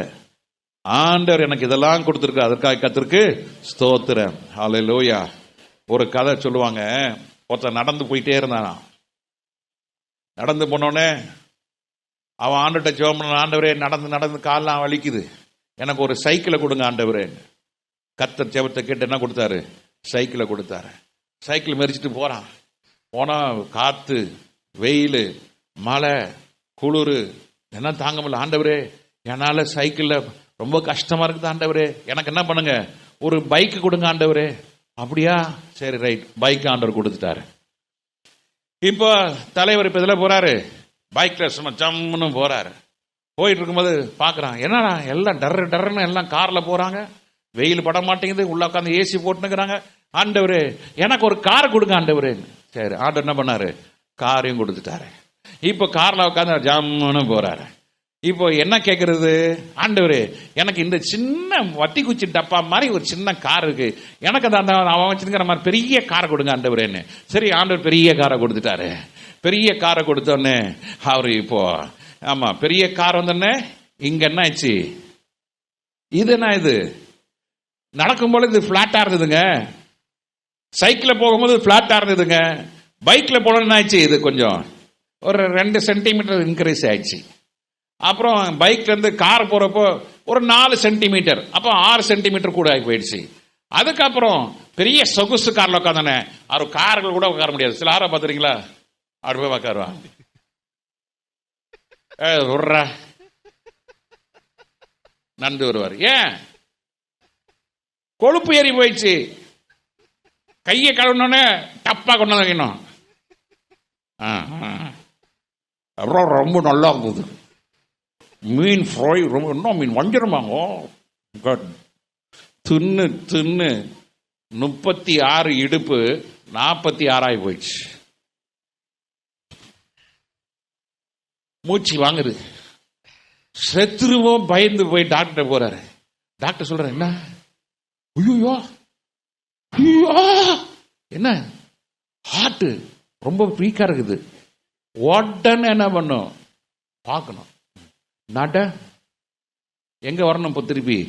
ஆண்டவர் எனக்கு இதெல்லாம் கொடுத்திருக்க, அதற்காக கர்த்தருக்கு ஸ்தோத்திரம். ஹல்லேலூயா. ஒரு கதை சொல்லுவாங்க. ஒருத்தர் நடந்து போயிட்டே இருந்தானா. நடந்து போனோடனே அவன் ஆண்டவர்கிட்ட ஜெபம் பண்ண, ஆண்டவரே நடந்து நடந்து காலெல்லாம் வலிக்குது, எனக்கு ஒரு சைக்கிளை கொடுங்க ஆண்டவரே. கர்த்தர் ஜெபத்தை கேட்டு என்ன கொடுத்தாரு? சைக்கிளை கொடுத்தாரு. சைக்கிள் மெரிச்சிட்டு போறான். போனா காத்து, வெயில், மழை, குளிர் என்ன தாங்க முடியல. ஆண்டவரே என்னால சைக்கிள்ல ரொம்ப கஷ்டமா இருக்குது ஆண்டவரே, எனக்கு என்ன பண்ணுங்க, ஒரு பைக் கொடுங்க ஆண்டவரே. அப்படியா, சரி ரைட், பைக் ஆண்டவர் கொடுத்துட்டாரு. இப்போ தலைவர் இப்ப இதுல போறாரு, பைக்ல சும்மா ஜம்முன்னு போறாரு. போயிட்டு இருக்கும்போது பாக்குறான், என்னடா எல்லாம் டர்ன்னு எல்லாம் கார்ல போறாங்க, வெயில் பட மாட்டேங்குது, உள்ள உட்காந்து ஏசி போட்டுக்கிறாங்க. ஆண்டவரே எனக்கு ஒரு கார் கொடுங்க ஆண்டவரே. சரி, ஆண்டவர் என்ன பண்ணாரு? காரையும் கொடுத்துட்டாரு. இப்போ கார்ல உட்காந்து ஜாமுன்னு போறாரு. இப்போ என்ன கேட்கறது, ஆண்டவரே எனக்கு இந்த சின்ன வத்தி குச்சி டப்பா மாதிரி ஒரு சின்ன கார் இருக்கு, எனக்கு அந்த அவன் வச்சிருக்கிற மாதிரி பெரிய காரை கொடுங்க ஆண்டவரேன்னு. சரி, ஆண்டவர் பெரிய காரை கொடுத்துட்டாரு. பெரிய காரை கொடுத்தோடனே அவரு இப்போ ஆமா பெரிய கார் வந்தோடனே இங்க என்ன ஆச்சு, இது என்ன, இது நடக்கும்போது இது பிளாட்டா இருந்ததுங்க, சைக்கிள் போகும்போது பிளாட்டா இருந்ததுங்க, பைக்ல போன என்ன ஆச்சு, இது கொஞ்சம் ஒரு 2 சென்டிமீட்டர் இன்க்ரீஸ் ஆயிடுச்சு. அப்புறம் பைக்ல இருந்து கார் போறப்போ ஒரு 4 சென்டிமீட்டர், அப்போ 6 சென்டிமீட்டர் கூட ஆகி போயிடுச்சு. அதுக்கப்புறம் பெரிய சொகுசு கார்ல உட்காந்தானே, அவர் கார்கள் கூட உட்கார முடியாது. சில ஆரை பாத்துறீங்களா, அப்படி போய் உட்காருவான், விடுறா நந்து வருவார். ஏன், கொழுப்பு ஏறி போயிடுச்சு. கையை கழுவுனோடனே டப்பா கொண்டு வைக்கணும். அப்புறம் ரொம்ப நல்லா இருந்தது மீன் ஃப்ரை, ரொம்ப என்ன மீன் வஞ்சிரமாங்க, தின்னு தின்னு 36 இடுப்பு 46 ஆகி போயிடுச்சு. மூச்சு வாங்குது, செத்துருவோம் பயந்து போய் டாக்டர் போறாரு. டாக்டர் சொல்ற, என்ன, ஐயோ என்ன ஹார்ட் ரொம்ப வீக்கா இருக்குது, உடனே என்ன பண்ணும் பார்க்கணும், நட எங்க வரணும், இப்போ திருப்பி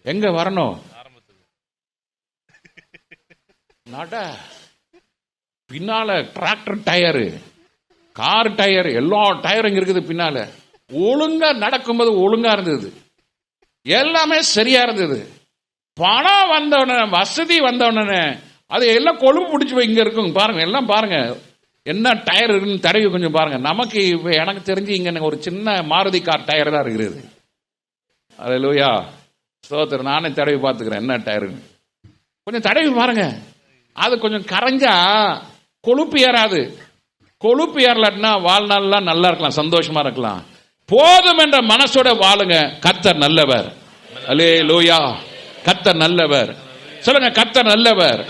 எங்க வரணும், நட பின்னால டிராக்டர் டயரு, கார் டயர், எல்லா டயரும் இங்க இருக்குது பின்னால. ஒழுங்கா நடக்கும்போது ஒழுங்கா இருந்தது, எல்லாமே சரியா இருந்தது. பணம் வந்தவன, வசதி வந்தவனே அது எல்லாம் கொழும்பு பிடிச்சி போய் இங்க இருக்கும் பாருங்க, எல்லாம் பாருங்க என்ன டயர் இருக்குன்னு தடவி கொஞ்சம் பாருங்க. நமக்கு எனக்கு தெரிஞ்சு இங்க ஒரு சின்ன மாருதி கார் டயர் தான் இருக்குது. அல்லேலூயா, ஸ்தோத்திரம். நானே தடவி பார்த்துக்கிறேன் என்ன டயருன்னு, கொஞ்சம் தடவி பாருங்க. அது கொஞ்சம் கரைஞ்சா கொழுப்பு ஏறாது. கொழுப்பு ஏறலன்னா வாழ்நாள்லாம் நல்லா இருக்கலாம், சந்தோஷமா இருக்கலாம். போதும் என்ற மனசோட வாழுங்க. கர்த்தர் நல்லவர். அல்லேலூயா, கர்த்தர் நல்லவர். சொல்லுங்க, கர்த்தர் நல்லவர்,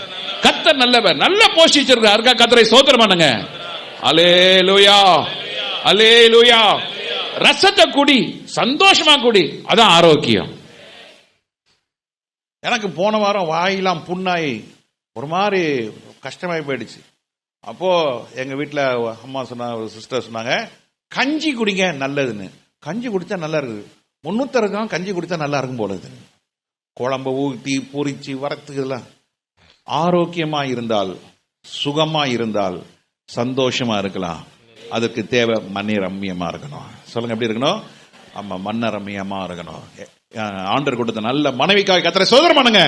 கர்த்தர் நல்லவர். நல்ல போஷிச்சிருக்கார், அதுக்காக கர்த்தரை ஸ்தோத்திரம் பண்ணுங்க. அல்லேலூயா, அல்லேலூயா. ரசத்தை குடி, சந்தோஷமா குடி, அதான் ஆரோக்கியம். எனக்கு போன வாரம் வாயெல்லாம் புண்ணாயி ஒரு மாதிரி கஷ்டமாயி போயிடுச்சு. அப்போ எங்க வீட்டில் அம்மா சொன்னாங்க, சிஸ்டர் சொன்னாங்க, கஞ்சி குடிங்க நல்லதுன்னு. கஞ்சி குடிச்சா நல்லா இருக்குது, 360 கஞ்சி குடிச்சா நல்லா இருக்கும் போல இது. குழம்பு ஊற்றி பொரிச்சு வரத்துக்கெல்லாம். ஆரோக்கியமா இருந்தால், சுகமா இருந்தால், சந்தோஷமா இருக்கலாம். அதுக்கு தேவை மன ரம்மியமா இருக்கணும். சொல்லுங்க, எப்படி இருக்கணும்? ஆமா, மன ரம்மியமா இருக்கணும். ஆண்டவர் கொடுத்த நல்ல மனைவிக்காக கர்த்தரை ஸ்தோத்திரம் பண்ணுங்க.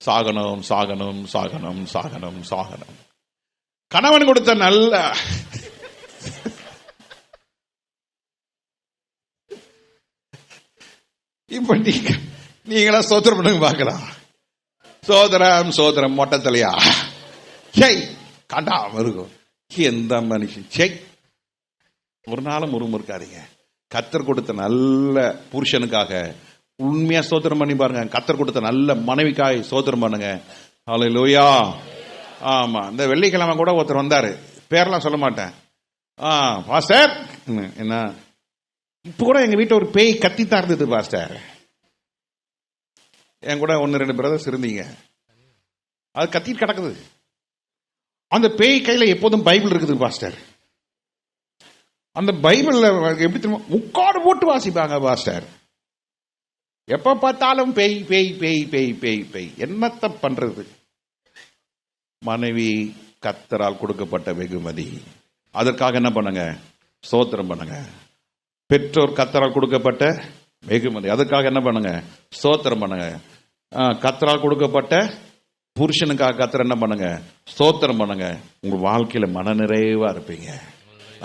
சாகணும் சாகணும் சாகணும் சாகணும் சாகணும். கணவன் கொடுத்த நல்ல இப்ப நீங்களா ஸ்தோத்திரம் பண்ணுங்க பார்க்கலாம். சோதரம் சோதரம் மொட்டை தலையா செய் கண்டாம இருக்கும். எந்த மனுஷன் செய் ஒரு நாளும் முறுமுறுக்காதீங்க. கர்த்தர் கொடுத்த நல்ல புருஷனுக்காக உண்மையா ஸ்தோத்திரம் பண்ணி பாருங்க. கர்த்தர் கொடுத்த நல்ல மனைவிக்காய் ஸ்தோத்திரம் பண்ணுங்க. ஹல்லேலூயா. ஆமா, இந்த வெள்ளிக்கிழமை கூட ஒருத்தர் வந்தாரு, பேரெல்லாம் சொல்ல மாட்டேன். பாஸ்டர் என்ன, இப்ப கூட எங்க வீட்டுல ஒரு பேய் கத்தித்தான் இருந்தது பாஸ்டர். என் கூட 1-2 பிரதர்ஸ் இருந்தீங்க, அது கத்திட்டு கிடக்குது. அந்த பேய் கையில எப்போதும் பைபிள் இருக்குது பாஸ்டர். அந்த பைபிள்ல எப்படி தெரியுமா, முக்காடு போட்டு வாசிப்பாங்க பாஸ்டர். எப்ப பார்த்தாலும் பேய் பேய் பேய் பேய் பேய் பேய். என்னத்த பண்றது? மனைவி கர்த்தரால் கொடுக்கப்பட்ட வெகுமதி. அதற்காக என்ன பண்ணுங்க? ஸ்தோத்திரம் பண்ணுங்க. பெற்றோர் கர்த்தரால் கொடுக்கப்பட்ட வெகுமதி, அதுக்காக என்ன பண்ணுங்க? ஸ்தோத்திரம் பண்ணுங்க. கர்த்தரால் கொடுக்கப்பட்ட புருஷனுக்காக கர்த்தர் என்ன பண்ணுங்க? ஸ்தோத்திரம் பண்ணுங்க. உங்க வாழ்க்கையில மனநிறைவா இருப்பீங்க.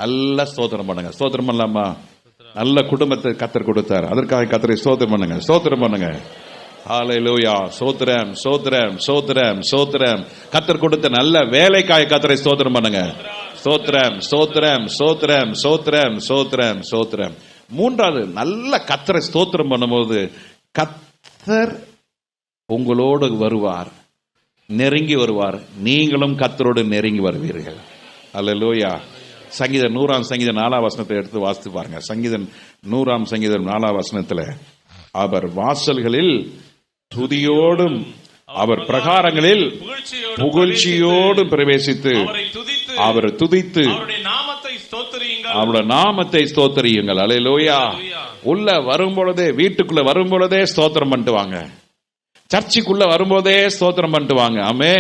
நல்ல ஸ்தோத்திரம் பண்ணுங்க. ஸ்தோத்திரம் பண்ணலாமா? நல்ல குடும்பத்தை கர்த்தர் கொடுத்தார், அதற்காக கர்த்தரை ஸ்தோத்திரம் பண்ணுங்க. ஸ்தோத்திரம் பண்ணுங்க. ஹல்லேலூயா. ஸ்தோத்திரம் ஸ்தோத்திரம் ஸ்தோத்திரம் ஸ்தோத்திரம். கர்த்தர் கொடுத்த நல்ல வேலைக்காக கர்த்தரை ஸ்தோத்திரம் பண்ணுங்க. ஸ்தோத்திரம் ஸ்தோத்திரம் ஸ்தோத்திரம் ஸ்தோத்திரம் ஸ்தோத்திரம் ஸ்தோத்திரம். மூன்றாவது, நல்ல கர்த்தரை ஸ்தோத்திரம் பண்ணும்போது கர்த்தர் உங்களோடு வருவார், நெருங்கி வருவார். நீங்களும் கர்த்தரோடு நெருங்கி வருவீர்கள். அல்லேலூயா. சங்கீதம் 100 சங்கீதம் 4 வசனத்தை எடுத்து வாசித்து பாருங்க. சங்கீதம் 100 சங்கீதம் 4 வசனத்துல, அவர் வாசல்களில் துதியோடும் அவர் பிரகாரங்களில் புகழ்ச்சியோடு பிரவேசித்து அவர் துதித்து அவருடைய நாமத்தை ஸ்தோத்திரியுங்கள். அல்லேலூயா. உள்ள வரும்பொழுதே, வீட்டுக்குள்ள வரும்பொழுதே ஸ்தோத்திரம் பண்ணிட்டு வாங்க. சர்ச்சுக்குள்ள வரும்போதே ஸ்தோத்திரம் பண்ணிட்டு வாங்க. ஆமே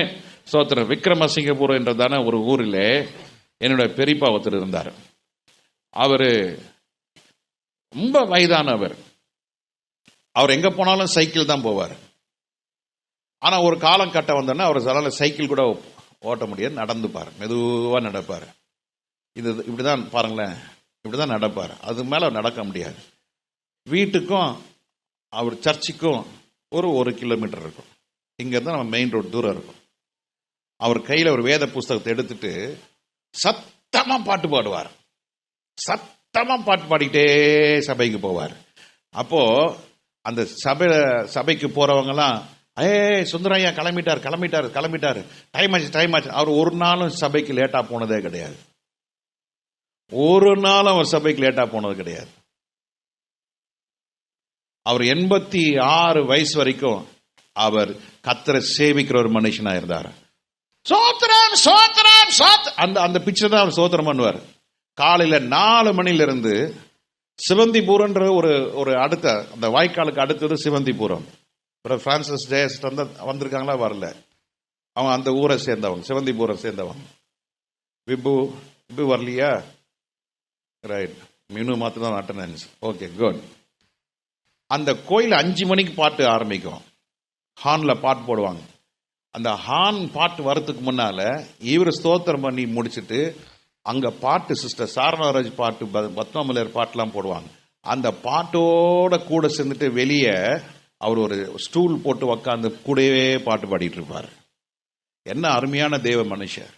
ஸ்தோத்திரம். விக்ரமசிங்கபுரம் என்றதான ஒரு ஊரிலே என்னுடைய பெரியப்பா ஒருத்தர் இருந்தார். அவரு ரொம்ப வயதானவர். அவர் எங்க போனாலும் சைக்கிள் தான் போவார். ஆனா ஒரு காலம் கட்ட வந்தோன்னா அவர் சைக்கிள் கூட ஓட்ட முடியாது, நடந்துப்பார், மெதுவா நடப்பார். இது இப்படிதான் பாருங்களேன், இப்படிதான் நடப்பார். அது மேல நடக்க முடியாது. வீட்டுக்கும் அவர் சர்ச்சுக்கும் ஒரு 1 கிலோமீட்டர் இருக்கும். இங்க இருந்து நம்ம மெயின் ரோடு தூரம் இருக்கும். அவர் கையில ஒரு வேத புஸ்தகத்தை எடுத்துட்டு சத்தமா பாட்டு பாடுவார். சத்தமா பாட்டு பாடிக்கிட்டே சபைக்கு போவார். அப்போ அந்த சபைக்கு போறவங்க எல்லாம், சுந்தரையா கிளம்பிட்டாரு, டைம் ஆச்சு. அவர் ஒரு நாளும் சபைக்கு லேட்டா போனதே கிடையாது. ஒரு நாளும் அவர் சபைக்கு லேட்டா போனது கிடையாது. அவர் 86 வயசு வரைக்கும் அவர் கர்த்தரை சேவிக்கிற ஒரு மனுஷனா இருந்தார். சோத்திரம் சோத்திரம் அந்த பிக்சர் தான் அவர் சோத்திரம் பண்ணுவார். காலையில 4 மணில இருந்து சிவந்திபுரம்ன்ற ஒரு அடுத்த அந்த வாய்க்காலுக்கு அடுத்தது சிவந்திபுரம். பிரான்சிஸ் ஜெயஸ்ட் வந்திருக்காங்களா? வரல. அவங்க அந்த ஊரை சேர்ந்தவங்க, சிவந்திபுரம் சேர்ந்தவங்க. விபு வரலையா? ரைட். மீனு மாத்திரம் தான் அட்டெண்டன்ஸ். Okay, good. அந்த கோயில் 5 மணிக்கு பாட்டு ஆரம்பிக்கும். ஹார்ன்ல பாட்டு போடுவாங்க. அந்த ஹார்ன் பாட்டு வரத்துக்கு முன்னால இவர் ஸ்தோத்திரம் பண்ணி முடிச்சுட்டு அங்க பாட்டு சிஸ்டர் சாரணராஜ் பாட்டு, பத்மமலர் பாட்டுலாம் போடுவாங்க. அந்த பாட்டோட கூட சேர்ந்துட்டு வெளியே அவர் ஒரு ஸ்டூல் போட்டு உக்காந்து கூடவே பாட்டு பாடிட்டு இருப்பார். என்ன அருமையான தேவ மனுஷர்.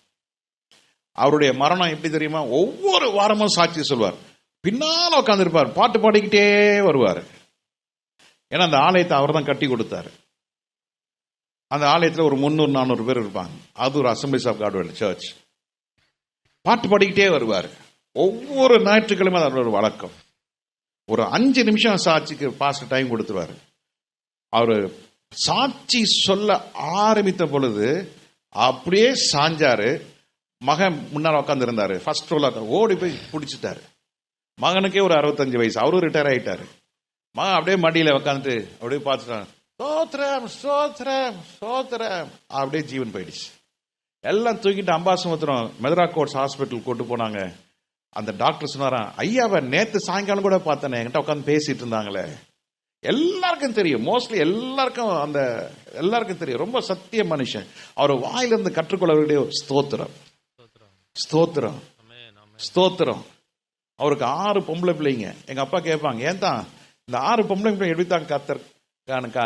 அவருடைய மரணம் எப்படி தெரியுமா? ஒவ்வொரு வாரமும் சாட்சி சொல்வார். பின்னால உட்கார்ந்து இருப்பார், பாட்டு பாடிக்கிட்டே வருவார். ஏன்னா அந்த ஆலயத்தை அவர் தான் கட்டி கொடுத்தாரு. அந்த ஆலயத்தில் ஒரு 300-400 பேர் இருப்பாங்க. அது ஒரு அசம்பிளிஸ் ஆஃப் காட் சர்ச். பாட்டு பாடிக்கிட்டே வருவார். ஒவ்வொரு ஞாயிற்றுக்கிழமை அது ஒரு வழக்கம். ஒரு 5 நிமிஷம் சாட்சிக்கு பாஸ்ட் டைம் கொடுத்துருவாரு. அவரு சாட்சி சொல்ல ஆரம்பித்த பொழுது அப்படியே சாஞ்சாரு. மகன் முன்னால உட்கார்ந்து இருந்தாரு. ஃபர்ஸ்ட் ரோல ஓடி போய் பிடிச்சிட்டாரு. மகனுக்கே ஒரு 65 வயசு, அவரும் ரிட்டையர் ஆயிட்டாரு. மகன் அப்படியே மடியில உட்காந்துட்டு அப்படியே பார்த்துட்டான். சோத்திரம் சோத்திரம் சோத்திரம். அப்படியே ஜீவன் போயிடுச்சு. எல்லாம் தூக்கிட்டு அம்பாசமுத்திரம் மெத்ரா கோட்ஸ் ஹாஸ்பிட்டல் கூட்டு போனாங்க. அந்த டாக்டர் சொன்னாராம், ஐயாவை நேத்து சாயங்காலம் கூட பார்த்தேன், என்கிட்ட உட்காந்து பேசிட்டு இருந்தாங்களே. எல்லாருக்கும் தெரியும், மோஸ்ட்லி எல்லாருக்கும் தெரியும். ரொம்ப சத்திய மனுஷன். அவர் வாயிலிருந்து கற்றுக்கொள்ள வேண்டிய ஸ்தோத்திரம் ஸ்தோத்திரம் ஸ்தோத்திரம். அவருக்கு 6 பொம்பளை பிள்ளைங்க. எங்க அப்பா கேட்பாங்க, ஏன் தான் இந்த 6 பொம்பளை பிள்ளை எப்படித்தான் கத்தர்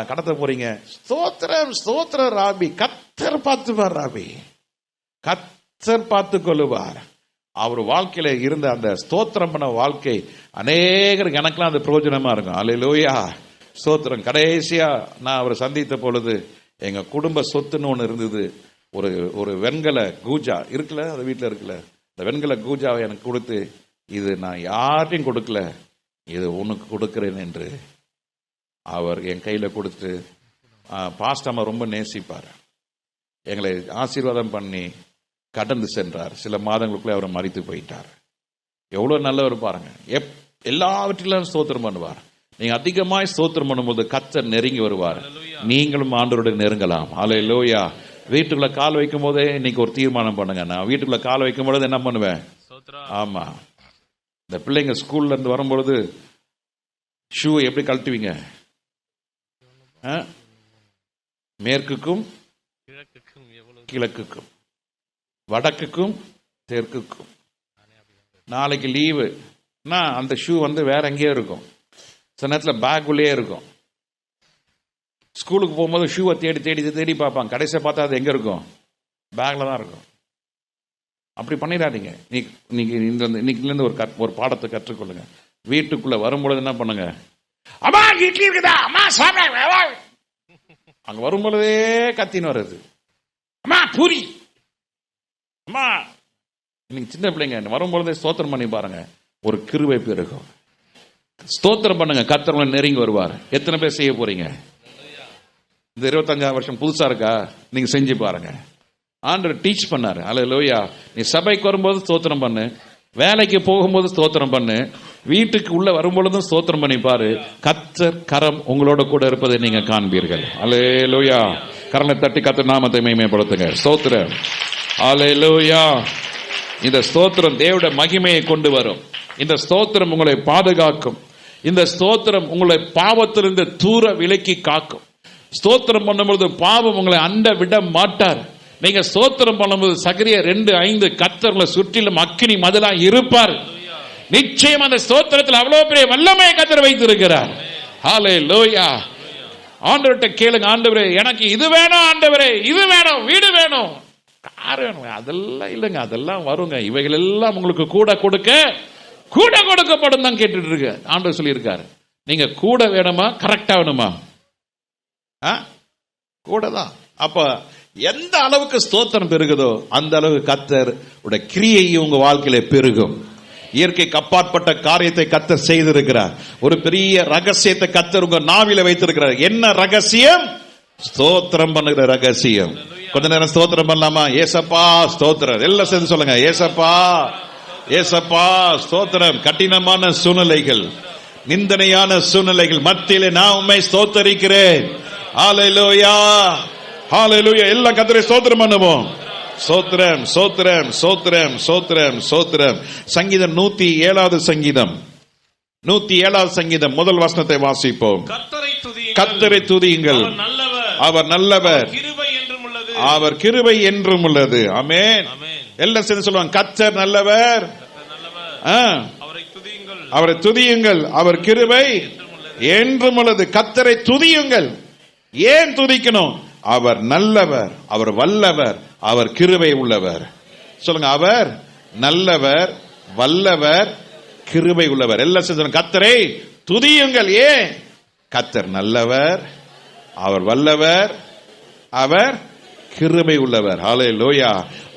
கடத்த போறீங்க? ஸ்தோத்திரம் ஸ்தோத்திரம் ராபி. கத்தர் பார்த்துப்பார் ராபி, கத்தர் பார்த்து கொள்ளுவார். அவர் வாழ்க்கையில இருந்த அந்த ஸ்தோத்திரம் பண்ண வாழ்க்கை அநேகருக்கு எனக்கெல்லாம் அது பிரயோஜனமா இருக்கும். அல்லேலூயா ஸ்தோத்திரம். கடைசியா நான் அவரை சந்தித்த பொழுது எங்க குடும்ப சொத்துன்னு ஒன்று இருந்தது. ஒரு வெண்கல கூஜா இருக்குல்ல, அது வீட்டில் இருக்குல்ல, அந்த வெண்கல கூஜாவை எனக்கு கொடுத்து, இது நான் யார்ட்டையும் கொடுக்கல, இது உனக்கு கொடுக்கிறேன் என்று அவர் என் கையில கொடுத்து, பாஸ்டம்மா ரொம்ப நேசிப்பார், எங்களை ஆசீர்வாதம் பண்ணி கடந்து சென்றார். சில மாதங்களுக்குள்ளே அவர் மரித்து போயிட்டார். எவ்வளவு நல்லவர் பாருங்க. எல்லாவற்றிலும் ஸ்தோத்திரம் பண்ணுவார். நீங்க அதிகமாய் ஸ்தோத்திரம் பண்ணும்போது கர்த்தர் நெருங்கி வருவார். நீங்களும் ஆண்டவரோட நெருங்கலாம். அல்லேலூயா. வீட்டுக்குள்ள கால் வைக்கும் போதே இன்னைக்கு ஒரு தீர்மானம் பண்ணுங்க. நான் வீட்டுக்குள்ள கால் வைக்கும் பொழுது என்ன பண்ணுவேன்? ஆமா, இந்த பிள்ளைங்க ஸ்கூல்ல இருந்து வரும்பொழுது ஷூ எப்படி கழட்டுவீங்க? மேற்குக்கும் கிழக்குக்கும், வடக்குக்கும் தெற்குக்கும். நாளைக்கு லீவு, அந்த ஷூ வேற எங்கேயோ இருக்கும். சில நேரத்தில் பேக் உள்ளே இருக்கும். ஸ்கூலுக்கு போகும்போது ஷூவை தேடி தேடி தேடி பார்ப்பாங்க. கடைசியாக பார்த்தா அது எங்க இருக்கும்? பேக்ல தான் இருக்கும். அப்படி பண்ணிடாதீங்க. இன்னைக்குலேருந்து ஒரு பாடத்தை கற்றுக்கொள்ளுங்க. வீட்டுக்குள்ள வரும்பொழுது என்ன பண்ணுங்க? அம்மா இட்லி இருக்குதா? அம்மா சாப்பிட. அங்க வரும்பொழுதே கத்தின்னு வருது, அம்மா பூரி, அம்மா இன்னைக்கு சின்ன பிள்ளைங்க வரும்பொழுதே ஸ்தோத்திரம் பண்ணி பாருங்க, ஒரு கிருபை பெருகும். ஸ்தோத்திரம் பண்ணுங்க, கர்த்தர் உங்களை நெருங்கி வருவார். எத்தனை பேர் செய்ய போறீங்க? இந்த 25ஆம் வருஷம் புதுசா இருக்கா? நீங்க செஞ்சு பாருங்க. ஆண்டவர் டீச் பண்ணாரு. அல்லேலூயா. நீ சபைக்கு வரும்போது ஸ்தோத்திரம் பண்ணு, வேலைக்கு போகும்போது ஸ்தோத்திரம் பண்ணு, வீட்டுக்கு உள்ள வரும்பொழுதும் ஸ்தோத்திரம் பண்ணி பாரு. கர்த்தர் கரம் உங்களோட கூட இருப்பதை நீங்க காண்பீர்கள். அல்லேலூயா. கரங்களை தட்டி கர்த்தர் நாமத்தை மகிமைப்படுத்துங்க. ஸ்தோத்திரம். அல்லேலூயா. இந்த ஸ்தோத்திரம் தேவனுடைய மகிமையை கொண்டு வரும். இந்த ஸ்தோத்திரம் உங்களை பாதுகாக்கும். இந்த ஸ்தோத்திரம் உங்களை பாவத்திலிருந்து தூர விலக்கி காக்கும். ஸ்தோத்திரம் பண்ணும்போது பாவம் உங்களை அண்ட விட மாட்டார். நீங்க ஸ்தோத்திரம் பண்ணும்போது சகரியா 2:5 கர்த்தர் உங்களை சுற்றிலும் அக்கினி மதிலா இருப்பார். நிச்சயம் அந்த ஸ்தோத்திரத்தில் அவ்வளவு பெரிய வல்லமையை கர்த்தர் வைத்திருக்கிறார். ஹல்லேலூயா. ஆண்டவர்கிட்ட கேளுங்க, ஆண்டவரே எனக்கு இது வேணும், ஆண்டவரே இது வேணும், வீடு வேணும், கார் வேணும். அதெல்லாம் இல்லைங்க, அதெல்லாம் வருங்க. இவைகள் எல்லாம் உங்களுக்கு கூட கொடுக்கப்படும் தான் கேட்டுட்டு இருக்கு. ஆண்டவர் சொல்லியிருக்காரு. நீங்க கூட வேணுமா, கரெக்டா வேணுமா? கூட தான். அப்ப எந்த அளவுக்கு ஸ்தோத்திரம் பெருகுதோ அந்த அளவுக்கு கர்த்தர் உடைய கிரியை உங்க வாழ்க்கையில பெருகும். இயற்கைக்கு அப்பாற்பட்ட காரியத்தை கர்த்தர் செய்திருக்கிறார். ஒரு பெரிய ரகசியத்தை கர்த்தர் உங்க நாவில வைத்திருக்கிறார். என்ன ரகசியம்? ஸ்தோத்திரம் பண்ணுகிற ரகசியம். கொஞ்ச நேரம் ஸ்தோத்திரம் பண்ணலாமா? ஏசப்பா ஸ்தோத்திரம். எல்லாம் சேர்ந்து சொல்லுங்க, ஏசப்பா ஏசப்பா ஸ்தோத்திரம். கடினமான சூழ்நிலைகள், நிந்தனையான சூழ்நிலைகள் மத்தியிலே நான் உம்மை ஸ்தோத்தரிக்கிறேன். ஹல்லேலூயா. ஹல்லேலூயா. எல்லாம் கர்த்தரை ஸ்தோத்திரம் பண்ணுவோம். ஸ்தோத்திரம் ஸ்தோத்திரம் ஸ்தோத்திரம் ஸ்தோத்திரம் ஸ்தோத்திரம். சங்கீதம் 107வது சங்கீதம், 107வது சங்கீதம் முதல் வசனத்தை வாசிப்போம். கர்த்தரை துதியுங்கள், அவர் நல்லவர், அவர் கிருபை என்றும் உள்ளது. ஆமென். எல்லாம் சேர்ந்து சொல்லுவாங்க, கர்த்தர் நல்லவர், அவரை துதியுங்கள், அவர் கிருபை என்றும் உள்ளது. கர்த்தரை துதியுங்கள். ஏன் துதிக்கணும்? அவர் நல்லவர், அவர் வல்லவர், அவர் கிருபை உள்ளவர். சொல்லுங்க, அவர் நல்லவர், வல்லவர், கிருபை உள்ளவர். எல்லாம் சேர்ந்து கர்த்தரை துதியுங்கள். ஏன்? கர்த்தர் நல்லவர், அவர் வல்லவர், அவர் கிருபை உள்ளவர். ஹல்லேலூயா.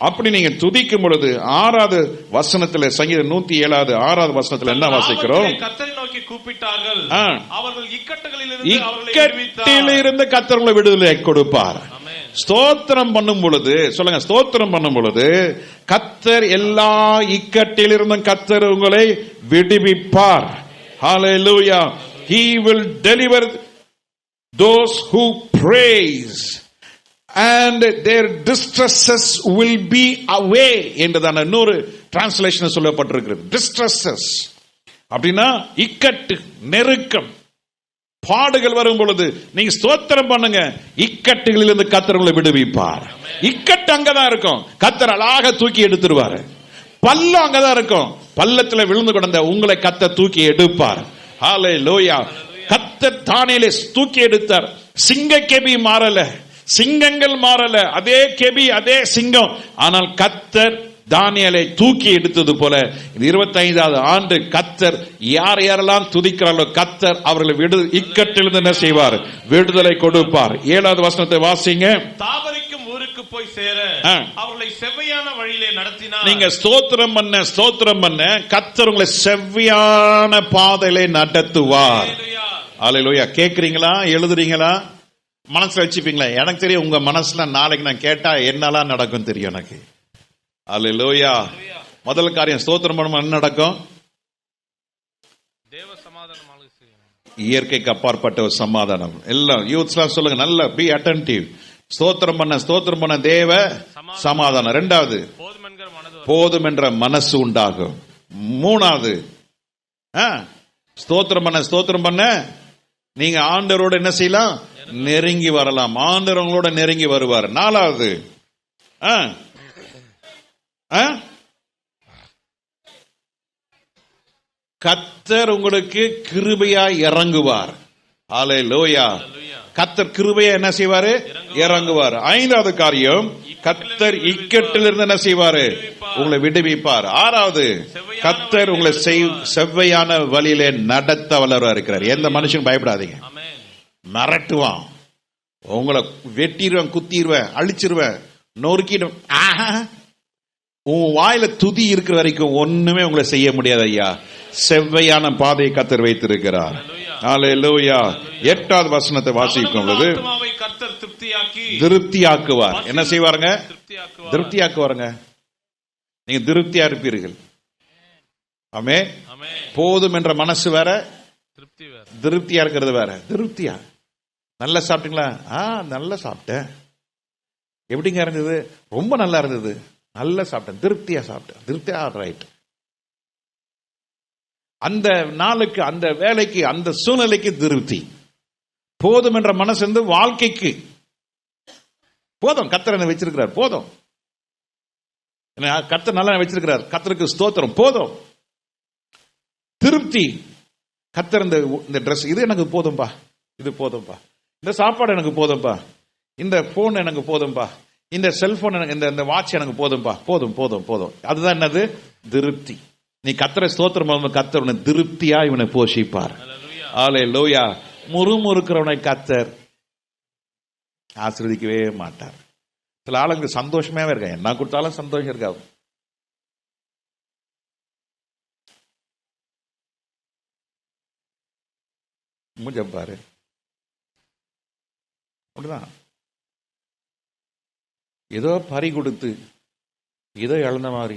அப்படி நீங்க துதிக்கும் பொழுது 6வது வசனத்துல, சங்கீதம் 107 6வது வசனத்துல என்ன வாசிக்கிறோம்? கர்த்தரை நோக்கி கூப்பிட்டார்கள், அவர்கள் இக்கட்டிலிருந்து கர்த்தர் உங்களை விடுதலை கொடுப்பார். ஸ்தோத்திரம் பண்ணும் பொழுது சொல்லுங்க, ஸ்தோத்திரம் பண்ணும் பொழுது கர்த்தர் எல்லா இக்கட்டிலிருந்தும் கர்த்தர் உங்களை விடுவிப்பார். ஹல்லேலூயா. He will deliver those who praise and their distresses will be away என்றதான இன்னொரு டிரான்ஸ்லேஷன் சொல்லப்பட்டிருக்கிறது. டிஸ்ட்ரெஸஸ் அப்படின்னா இக்கட்டு, நெருக்கம், பாடுகள் வரும் பொழுது நீங்க ஸ்தோத்திரம் பண்ணுங்க, இக்கட்டுகளிலிருந்து கர்த்தர் உங்களை விடுவிப்பார். இக்கட்டு அங்கதான் இருக்கும், கர்த்தர் அழகாக தூக்கி எடுத்துருவாரு. பள்ளம் அங்கதான் இருக்கும், பள்ளத்துல விழுந்து கிடந்த உங்களை கர்த்தர் தூக்கி எடுப்பார். ஹல்லேலூயா. கர்த்தர் தானியேலை தூக்கி எடுத்தார். சிங்க கெபி மாறல, சிங்கங்கள் மாறல, அதே கெபி, அதே சிங்கம். ஆனால் கர்த்தர் தானியேலை தூக்கி எடுத்தது போல இந்த 25வது ஆண்டு கர்த்தர் யாரெல்லாம் துதிக்கிறார்களோ கர்த்தர் அவர்களை இக்கட்டிலிருந்து என்ன செய்வார்? விடுதலை கொடுப்பார். 7வது வசனத்தை வாசிங்க. தாவரிக்கும் ஊருக்கு போய் சேர அவர்களை செவ்வையான வழியிலே நடத்தினார். நீங்க ஸ்தோத்திரம் பண்ண கர்த்தர் உங்களை செவ்வையான பாதையிலே நடத்துவார். ஹல்லேலூயா. கேக்குறீங்களா? எழுதுறீங்களா? மனசுல வச்சுப்பீங்களா? எனக்கு தெரியும் உங்க மனசுல நாளைக்கு நான் கேட்டா என்னெல்லாம் நடக்கும் தெரியும் எனக்கு. அல்லேலூயா. முதல் காரியம் ஸ்தோத்திரம் பண்ணும்போது என்ன நடக்கும்? தேவ சமாதானம். இயற்கைக்கு அப்பாற்பட்ட ஒரு சமாதானம். எல்லாம் யூத்ஸ்லாம் சொல்லுங்க, நல்ல பி அட்டென்டிவ். ஸ்தோத்திரம் பண்ண தேவ சமாதானம். 2வது போதும் என்ற மனசு உண்டாகும். 3வது ஸ்தோத்திரம் பண்ண நீங்க ஆண்டவரோட என்ன செய்யலாம்? நெருங்கி வரலாம். ஆண்டவர் உங்களோட நெருங்கி வருவார். 4வது கர்த்தர் உங்களுக்கு கிருபையாய் இறங்குவார். ஹல்லேலூயா. கர்த்தர் கிருபையா என்ன செய்வாரு? இறங்குவார். 5வது காரியம், கர்த்தர் இக்கட்டிலிருந்து என்ன செய்வாரு? உங்களை விடுவிப்பார். 6வது, கர்த்தர் உங்களை செவ்வையான வழியிலே நடத்த வல்லவராக இருக்கிறார். எந்த மனுஷனும் பயப்படாதீங்க. மிரட்டுவான், உங்களை வெட்டிடுவேன், குத்திடுவேன், அழிச்சிருவேன், நொறுக்கிடுவேன். உன் வாயில துதி இருக்கிற வரைக்கும் ஒண்ணுமே உங்களை செய்ய முடியாது ஐயா. செவ்வையான பாதையை கர்த்தர் வைத்திருக்கிறார். ஹல்லேலூயா. 8வது வசனத்தை வாசிக்கும் பொழுது கர்த்தர் திருப்தியாக்குவார். என்ன செய்வாருங்க? திருப்தியாக்குவாருங்க. நீங்க திருப்தியா இருப்பீர்கள். ஆமென். போதும் என்ற மனசு வேற, திருப்தியா இருக்கிறது வேற. திருப்தியா நல்லா சாப்பிட்டீங்களா? நல்லா சாப்பிட்டேன். எப்படிங்க இருந்தது? ரொம்ப நல்லா இருந்தது. நல்லா சாப்பிட்டேன், திருப்தியா சாப்பிட்டேன். திருப்தியா, ரைட். அந்த நாளுக்கு, அந்த வேலைக்கு, அந்த சூழ்நிலைக்கு திருப்தி. போதும் என்ற மனசு வந்து வாழ்க்கைக்கு போதும். கர்த்தர் என்ன வச்சிருக்கிறார், போதும். கர்த்தர் நல்லா வச்சிருக்கிறார், கர்த்தருக்கு ஸ்தோத்திரம், போதும். திருப்தி. கர்த்தர் இந்த ட்ரெஸ் இது எனக்கு போதும்பா, இது போதும்பா. இந்த சாப்பாடு எனக்கு போதும்பா, இந்த போன் எனக்கு போதும்பா, இந்த செல்போன் எனக்கு, இந்த வாட்ச் எனக்கு போதும்பா, போதும் போதும் போதும். அதுதான் என்னது? திருப்தி. நீ கர்த்தரை ஸ்தோத்திரம், கர்த்தர் உன்னை திருப்தியா இவனை போஷிப்பார். ஹல்லேலூயா. முறுமுறுக்கிறவனை கர்த்தர் ஆசீர்வதிக்கவே மாட்டார். சில ஆளுங்களுக்கு சந்தோஷமே இருக்க, என்ன கொடுத்தாலும் சந்தோஷம் இருக்காது. மூஞ்ச பாரு, அப்படிதான். ஏதோ பறி கொடுத்து ஏதோ இழந்த மாதிரி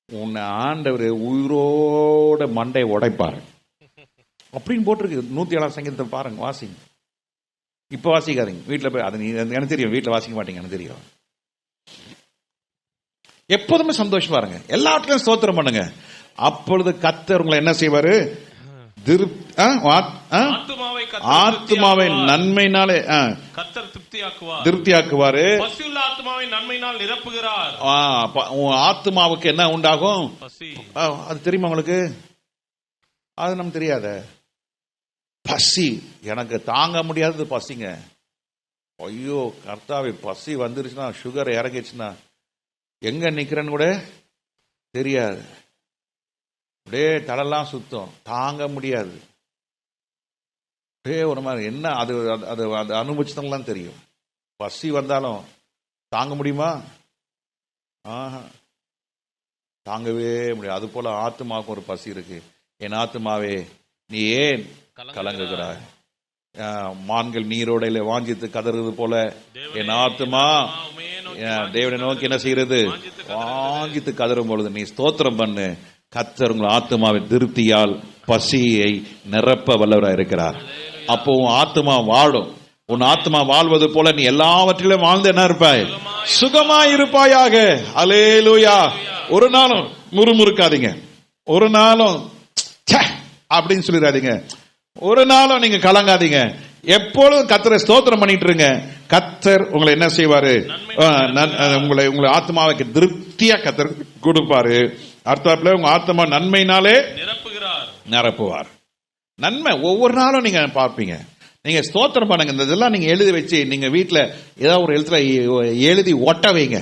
உன்னை ஆண்டவர் உயிரோட மண்டை உடைப்பார் அப்படின்னு போட்டிருக்கு. 107 சங்கீதத்தை பாருங்க, வாசிங்க. இப்ப வாசிக்காதீங்க, வீட்டுல போய். அது எனக்கு தெரியும், வீட்டுல வாசிக்க மாட்டீங்க, எனக்கு தெரியும். எப்போதுமே சந்தோஷமா இருங்க, எல்லாவற்றிலும் ஸ்தோத்திரம் பண்ணுங்க. அப்பொழுது கர்த்தர் உங்களை என்ன செய்வாரு? ஆத்துமாவை நன்மையினாலே கர்த்தர் திருப்தியாக்குவாரு. பசியுள்ள ஆத்துமாவை நன்மையினால் நிரப்புகிறார். ஆத்துமாவுக்கு என்ன உண்டாகும்? அது தெரியுமா உங்களுக்கு? அது நமக்கு தெரியாத பசி. எனக்கு தாங்க முடியாதது பசிங்க. ஐயோ கர்த்தாவே, பசி வந்துருச்சுன்னா, சுகர் இறங்கிடுச்சுன்னா எங்க நிக்கிறேன்னு கூட தெரியாது. அப்படியே தலெல்லாம் சுத்தம், தாங்க முடியாது. அப்படியே ஒரு மாதிரி என்ன அது அது அது அனுபவிச்சதெல்லாம் தெரியும். பசி வந்தாலும் தாங்க முடியுமா? தாங்கவே முடியாது. அது போல ஆத்துமாவுக்கு ஒரு பசி இருக்கு. என் ஆத்துமாவே நீ ஏன் கலங்குகிறாய்? மான்கள் நீரோடையில வாஞ்சித்து கதறுவது போல என் ஆத்துமா தேவனை நோக்கி என்ன செய்கிறது? வாஞ்சித்து கதறும் பொழுது நீ ஸ்தோத்திரம் பண்ணு. கர்த்தர் உங்கள் ஆத்துமாவை திருப்தியால் பசியை நிரப்ப வல்லவராய் இருக்கிறார். அப்போ உன் ஆத்துமா வாழும். உன் ஆத்துமா வாழ்வது போல நீ எல்லாவற்றிலும் வாழ்ந்து என்ன இருப்பாய்? சுகமாய் இருப்பாயாக. அல்லேலூயா. ஒரு நாளும் முறுமுறுக்காதீங்க, ஒரு நாளும் அப்படின்னு சொல்லிடாதீங்க, ஒரு நாளும் நீங்க கலங்காதீங்க. எப்பொழுதும் கர்த்தரை ஸ்தோத்திரம் பண்ணிட்டு இருங்க. கர்த்தர் உங்களை என்ன செய்வாரு? உங்களை ஆத்மாவுக்கு திருப்தியா கர்த்தர் கொடுப்பாரு. அர்த்தத்துல உங்க ஆத்மா நன்மையினாலே நிரப்புவார். நன்மை ஒவ்வொரு நாளும் நீங்க பார்ப்பீங்க. நீங்க ஸ்தோத்திரம் பண்ணுங்க. இந்த இதெல்லாம் நீங்க எழுதி வச்சு நீங்க வீட்டுல ஏதாவது ஒரு எழுத்துல எழுதி ஒட்ட வைங்க.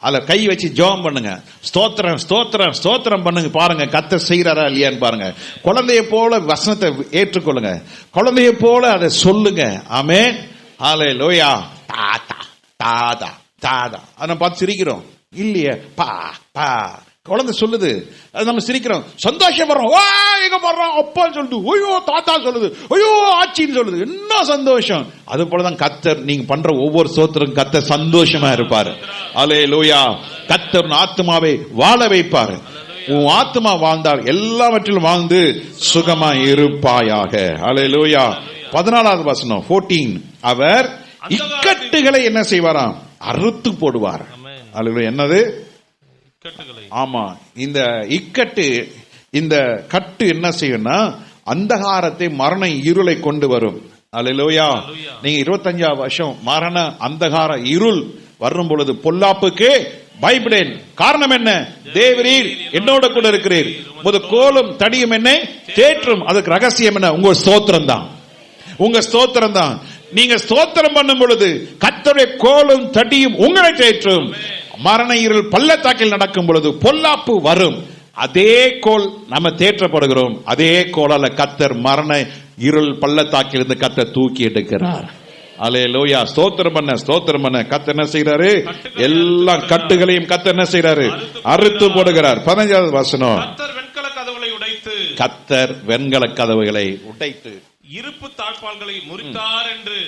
அதுல கை வச்சு ஜெபம் பண்ணுங்க. ஸ்தோத்திரம் ஸ்தோத்திரம் ஸ்தோத்திரம் பண்ணுங்க. பாருங்க கர்த்தர் செய்யறாரா இல்லையான்னு பாருங்க. குழந்தைய போல வசனத்தை ஏற்றுக்கொள்ளுங்க, குழந்தைய போல அதை சொல்லுங்க. ஆமென். ஹல்லேலூயா. தாதா தாதா தாதா. அதை பார்த்து சிரிக்கிறோம் இல்லையே? பா பா குழந்தை சொல்லுது, அது நம்ம சிரிக்கிறோம், சந்தோஷப்படுறோம். எங்க போடுறோம் அப்பா சொல்லுது, ஐயோ தாத்தா சொல்லுது, ஐயோ ஆச்சின்னு சொல்லுது, என்ன சந்தோஷம். அது போலதான் கர்த்தர் நீங்க பண்ற ஒவ்வொரு ஸ்தோத்திரம் கர்த்தர் சந்தோஷமா இருப்பாரு. அல்லேலூயா. கர்த்தர் ஆத்மாவை வாழ வைப்பாரு. உன் ஆத்மா வாழ்ந்தால் எல்லாவற்றிலும் வாழ்ந்து சுகமா இருப்பாயாக. அல்லேலூயா. 14வது வசனம் 14. அவர் இக்கட்டுகளை என்ன செய்வாராம்? அறுத்து போடுவார். அல்லேலூயா. என்னது? ஆமா, இந்த இக்கட்டு, இந்த கட்டு என்ன செய்யும்னா அந்தகாரத்தை, மரண இருளை கொண்டு வரும். அல்லேலூயா. நீங்க 25 வருஷம் மரண அந்தகார இருள் வரும் பொழுது பொல்லாப்புக்கு பயப்படேன். காரணம் என்ன? தேவரீர் என்னோட கூட இருக்கிறீர், உமது கோலும் தடியும் என்னை தேற்றும். அதுக்கு ரகசியம் என்ன? உங்க ஸ்தோத்திரம் தான். உங்க ஸ்தோத்திரம் தான். நீங்க ஸ்தோத்திரம் பண்ணும் பொழுது கர்த்தருடைய கோலும் தடியும் உங்களை தேற்றும். மரண இருள் பள்ளத்தாக்கில் நடக்கும் பொழுது பொல்லாப்பு வரும். அதே கோல் நம்ம தேற்றப்படுகிறோம். அதே கோலால கர்த்தர் மரண இருள் பள்ளத்தாக்கில் இருந்து கர்த்தர் தூக்கி எடுக்கிறார். அல்லேலூயா. ஸ்தோத்திரம் பண்ண கர்த்தர் என்ன செய்யறாரு? எல்லா கட்டுகளையும் கர்த்தர் என்ன செய்யறாரு? அறுத்து போடுகிறார். 15வது வசனம். கர்த்தர் வெண்கல கதவுகளை உடைத்து, கர்த்தர் வெண்கல கதவுகளை உடைத்து இருப்பு தாழ்பால்களை முறித்தார் என்று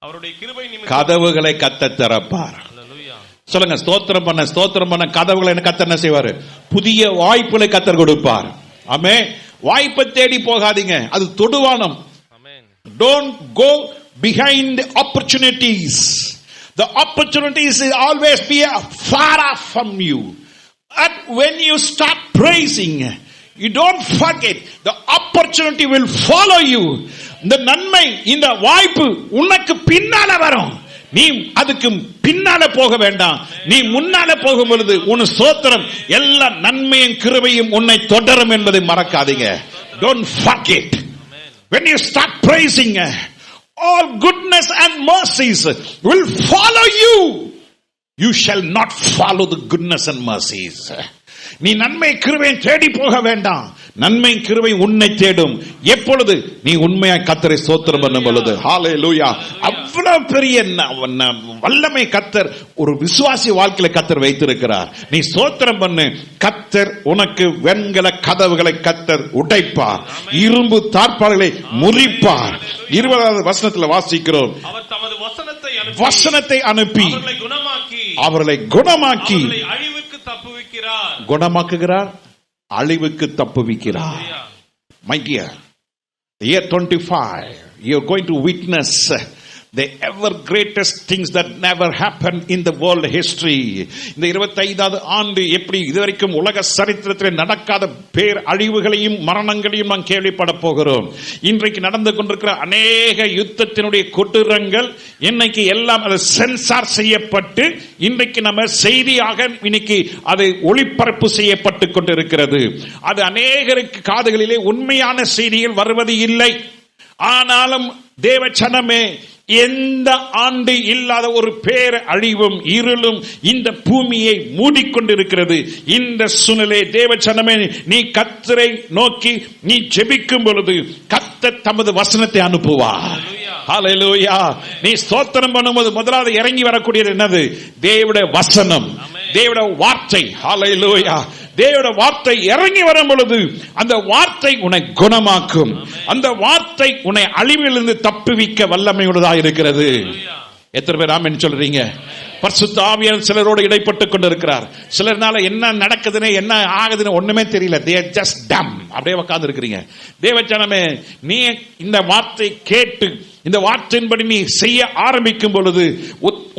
அவருடைய கிருபை நிமித்தம் கதவுகளை கர்த்தர் திறப்பார். அல்லேலூயா. சொல்லுங்க, ஸ்தோத்திரம் பண்ண கதவுகளை கர்த்தர் என்ன செய்வாரு? புதிய வாய்ப்புகளை கர்த்தர் கொடுப்பார். ஆமென். வாய்ப்பை தேடி போகாதீங்க, அது தொடுவானம். ஆமென். Don't go behind the opportunities. The opportunities will always be far off from you. But when you start praising, you don't forget, the opportunity will follow you. இந்த நன்மை, இந்த வாய்ப்பு உனக்கு பின்னால வரும். நீ அதுக்கு பின்னால போக வேண்டாம், நீ முன்னால போகும் பொழுது உன் ஸ்தோத்திரம் எல்லா நன்மையும் கிருபையும் உன்னை தொடரும் என்பதை மறக்காதீங்க. Don't forget. When you start praising, all goodness and mercies will follow you. You shall not follow the goodness and mercies. நீ நன்மை கிருபையை தேடி போக வேண்டாம், நன்மை கிருபை உன்னை தேடும். எப்பொழுது நீ உண்மையாய் கர்த்தரை ஸ்தோத்திரம் பண்ணும் பொழுது. ஹalleluya. அவ்வளவு பெரிய வல்லமை கர்த்தர் ஒரு விசுவாசி வாழ்க்கையில கர்த்தர் வைத்திருக்கிறார். நீ ஸ்தோத்திரம் பண்ணு, கர்த்தர் உனக்கு வெண்கல கதவுகளை கர்த்தர் உடைப்பார், இரும்பு தாழ்பால்களை முறிப்பார். 20வது வசனத்தில் வாசிக்கிறோம், அவர் தமது வசனத்தை அனுப்பி அவர்களை குணமாக்கி அழிவுக்கு தப்புவிக்கிறார். குணமாக்குகிறார், அழிவுக்கு தப்புவிக்கிறார். My dear, the year 25, you're going to witness the ever greatest things that never happened in the world history. இந்த 25வது ஆண்டு எப்படி இதுவரைக்கும் உலக சரித்திரத்தில் நடக்காத பேர் அழிவுகளையும் மரணங்களையும் நாம் கேள்விப்பட போகிறோம். இன்றைக்கு நடந்து கொண்டிருக்கிற அநேக யுத்தத்தினுடைய கொடூரங்கள் இன்னைக்கு எல்லாம் அது சென்சார் செய்யப்பட்டு இன்றைக்கு நம்ம செய்தியாக இன்னைக்கு அது ஒளிபரப்பு செய்யப்பட்டு கொண்டிருக்கிறது. அது அநேகருக்கு காதுகளிலே உண்மையான செய்திகள் வருவது இல்லை. ஆனாலும் தேவ ஜனமே, எந்த ஆண்டு இல்லாத ஒரு பேர் அழிவும் இருளும் இந்த பூமியை மூடிக்கொண்டிருக்கிறது. இந்த சூழ்நிலை தேவ ஜனமே, நீ கர்த்தரை நோக்கி நீ ஜெபிக்கும் பொழுது கர்த்தர் தமது வசனத்தை அனுப்புவார். ஹalleluya. நீ ஸ்தோத்திரம் பண்ணும்போது முதலாவது இறங்கி வரக்கூடியது என்னது? தேவனுடைய வசனம், தேவனுடைய வார்த்தை. ஹalleluya. தேவனுடைய வார்த்தை இறங்கி வரும் பொழுது அந்த வார்த்தை உன்னை குணமாக்கும், அந்த வார்த்தை உன்னை அழிவிலிருந்து தப்புவிக்க வல்லமையுள்ளதாக இருக்கிறது. எத்தனை பேர் ஆமென் சொல்றீங்க? பரிசுத்த ஆவியானவர் சிலரோடு இடைப்பட்டுக் கொண்டிருக்கிறார். சிலர்னால என்ன நடக்குதுன்னு என்ன ஆகுதுன்னு ஒண்ணுமே தெரியல. they are just dumb. அப்படியே உட்கார்ந்து இருக்கிறீங்க. தேவஜனமே, நீ இந்த வார்த்தை கேட்டு இந்த வார்த்தையின்படி நீ செய்ய ஆரம்பிக்கும் பொழுது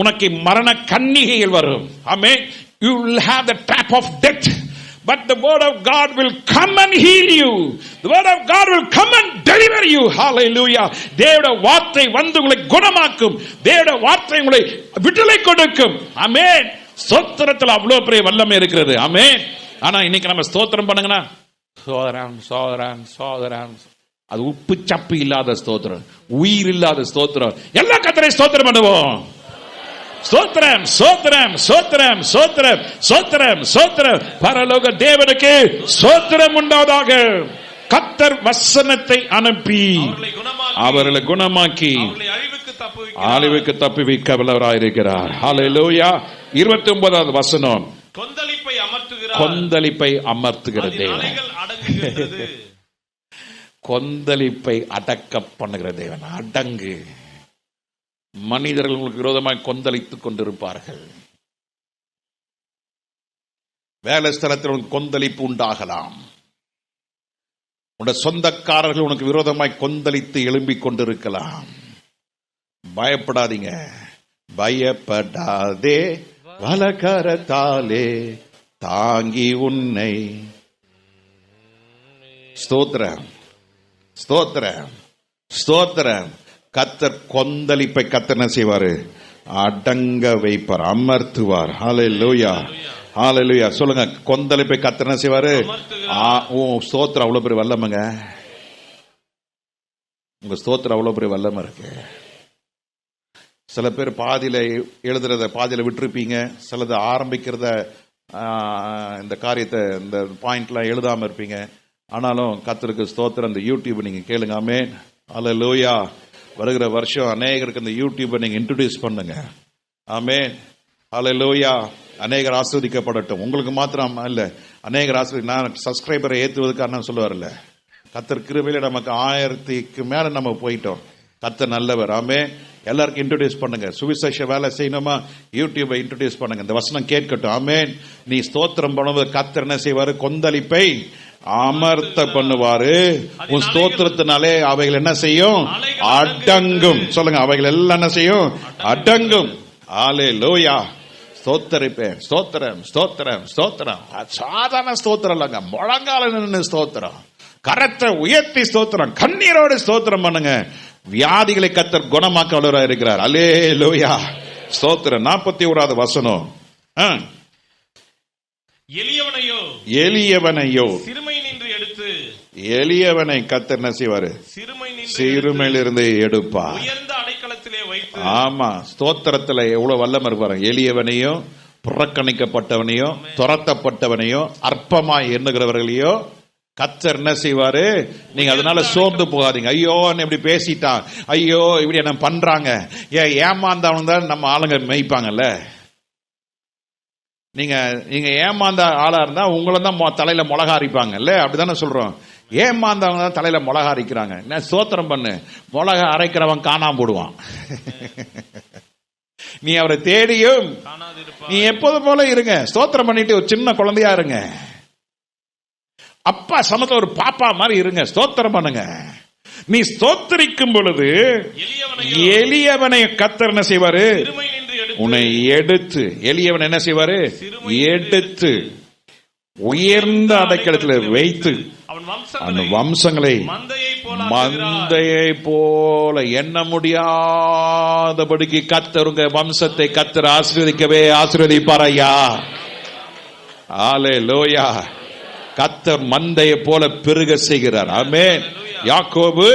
உனக்கு மரண கன்னிகைகள் வரும். ஆமென். You will have the trap of death, but the word of God will come and heal you. The word of God will come and deliver you. Hallelujah. தேவனுடைய வார்த்தை வந்து உங்களை குணமாக்கும், தேவனுடைய வார்த்தை உங்களை விடுதலை கொடுக்கும். ஆமென். ஸ்தோத்திரத்தில் அவ்வளவு பெரிய வல்லமை இருக்கிறது. ஆமென். ஆனா இன்னைக்கு நம்ம ஸ்தோத்திரம் பண்ணுங்கன்னா சோதரன் அது உப்பு சப்பு இல்லாத ஸ்தோத்திரம், உயிர் இல்லாத ஸ்தோத்திரம். எல்லா கர்த்தரை ஸ்தோத்திரம் பண்ணுவோம். ஸ்தோத்திரம் ஸ்தோத்திரம் ஸ்தோத்திரம் ஸ்தோத்திரம் ஸ்தோத்திரம் ஸ்தோத்திரம். பரலோக தேவனுக்கு ஸ்தோத்திரம் உண்டாவதாக. கர்த்தர் வசனத்தை அனுப்பி அவர்களை குணமாக்கி அழிவுக்கு தப்புவிக்க வல்லவராயிருக்கிறார். ஹalleluya. 29வது வசனம், கொந்தளிப்பை அமர்த்துகிற தேவன், கொந்தளிப்பை அடக்க பண்ணுகிற தேவன். அடங்கு. மனிதர்கள் உங்களுக்கு விரோதமாய் கொந்தளித்துக் கொண்டிருப்பார்கள். வேலை ஸ்தலத்தில் உனக்கு கொந்தளிப்பு உண்டாகலாம். உன்னுடைய சொந்தக்காரர்கள் உனக்கு விரோதமாய் கொந்தளித்து எழும்பிக் கொண்டிருக்கலாம். பயப்படாதீங்க, பயப்படாதே, வலகரத்தாலே தாங்கி உன்னை. ஸ்தோத்திரம் ஸ்தோத்திரம் ஸ்தோத்திரம். கர்த்தர் கொந்தளிப்பை கர்த்தர் என்ன செய்வாரு? அடங்க வைப்பார், அமர்த்துவார். ஹalleluya ஹalleluya. சொல்லுங்க, கொந்தளிப்பை கர்த்தர் என்ன செய்வாரு? ஸ்தோத்திரம். அவ்வளவு பெரிய வல்லமைங்க உங்க ஸ்தோத்திரம், அவ்வளவு பெரிய வல்லமை இருக்கு. சில பேர் பாதியில எழுதுறத பாதியில விட்டுருப்பீங்க, சிலது ஆரம்பிக்கிறத இந்த காரியத்தை இந்த பாயிண்ட்லாம் எழுதாம இருப்பீங்க. ஆனாலும் கர்த்தருக்கு ஸ்தோத்திரம். இந்த யூடியூப் நீங்க கேளுங்க. ஆமென். ஹalleluya. வருகிற வருஷம் அநேகருக்கு இந்த யூடியூபை நீங்க இன்ட்ரோடியூஸ் பண்ணுங்க. ஆமென். ஹல்லேலூயா. அநேகர் ஆசீர்வதிக்கப்படட்டும். உங்களுக்கு மாத்திரம் இல்ல, அநேகர் நான் சப்ஸ்கிரைபரை ஏற்றுவதற்காக நான் சொல்லுவார்ல, கர்த்தர் கிருபையில நமக்கு 1000க்கு மேல நம்ம போயிட்டோம். கர்த்தர் நல்லவர். ஆமென். எல்லாருக்கும் இன்ட்ரோடியூஸ் பண்ணுங்க. சுவிசேஷ வேலை செய்யணுமா, யூடியூபை இன்ட்ரோடியூஸ் பண்ணுங்க. இந்த வசனம் கேட்கட்டும். ஆமென். நீ ஸ்தோத்திரம் பண்ணும்போது கர்த்தர் என்ன செய்வாரு? கொந்தளிப்பை அமர்த்த பண்ணுவாரு. உன் ஸ்தோத்திரத்தினாலே அவைகள் என்ன செய்யும்? அடங்கும். சொல்லுங்க, அவைகள் எல்லாம் என்ன செய்யும்? அடங்கும். ஹல்லேலூயா. ஸ்தோத்தரிப்பேன். ஸ்தோத்திரம், ஸ்தோத்திரம், ஸ்தோத்திரம். சாதாரண ஸ்தோத்திரம் இல்லைங்க, முழங்கால நின்று ஸ்தோத்திரம், கரத்தை உயர்த்தி ஸ்தோத்திரம், கண்ணீரோடு ஸ்தோத்திரம் பண்ணுங்க. வியாதிகளை கர்த்தர் குணமாக்க வல்லவராய் இருக்கிறார். அல்லேலூயா. ஸ்தோத்திரம். 41வது வசனம். எளியவனையோ சிறுமை நின்று எடுத்து, எளியவனை கர்த்தர் என்ன செய்வாரு? சிறுமையிலிருந்து எடுப்பார். உயர்ந்த அடைக்கலத்திலே வைத்து. ஆமா, ஸ்தோத்திரத்துல எவ்வளவு வல்லமை இருப்பாரு. எளியவனையோ, புறக்கணிக்கப்பட்டவனையோ, துரத்தப்பட்டவனையோ, அற்பமாய் எண்ணுகிறவர்களையோ கர்த்தர் என்ன செய்வாரு? நீங்க அதனால சோர்ந்து போகாதீங்க. ஐயோ இப்படி பேசிட்டான், ஐயோ இப்படி என்ன பண்றாங்க, ஏமாந்தவன் தான் நம்ம ஆளுங்க மேய்ப்பாங்கல்ல. நீங்க ஏமாந்த ஆளா இருந்தா உங்களை தான் தலையில மிளகா அரைப்பாங்கல்ல, அப்படித்தானே சொல்றோம். ஏமாந்தவங்க தான் தலையில மிளகா அரைக்கிறாங்க. நான் ஸ்தோத்திரம் பண்ணு, மிளகா அரைக்கிறவன் காணாம போடுவான். நீ அவரை தேடியும் நீ எப்போது போல இருங்க. ஸ்தோத்திரம் பண்ணிட்டு ஒரு சின்ன குழந்தையா இருங்க. அப்பா சமத்துல ஒரு பாப்பா மாதிரி இருங்க. ஸ்தோத்திரம் பண்ணுங்க. நீ ஸ்தோத்திரிக்கும் பொழுது எளியவனை கர்த்தர் என்ன செய்வாரு? உன்னை எடுத்து, எளியவன் என்ன செய்வாரு? எடுத்து உயர்ந்த அடைக்கலத்தில் வைத்து அந்த வம்சங்களை மந்தையை போல எண்ண முடியாதபடிக்கு கர்த்தர் உங்க வம்சத்தை கர்த்தர் ஆசீர்வதிக்கவே ஆசீர்வதிப்பார் ஐயா. ஹல்லேலூயா. கர்த்தர் மந்தையை போல பெருக செய்கிறார். ஆமென். யாக்கோபு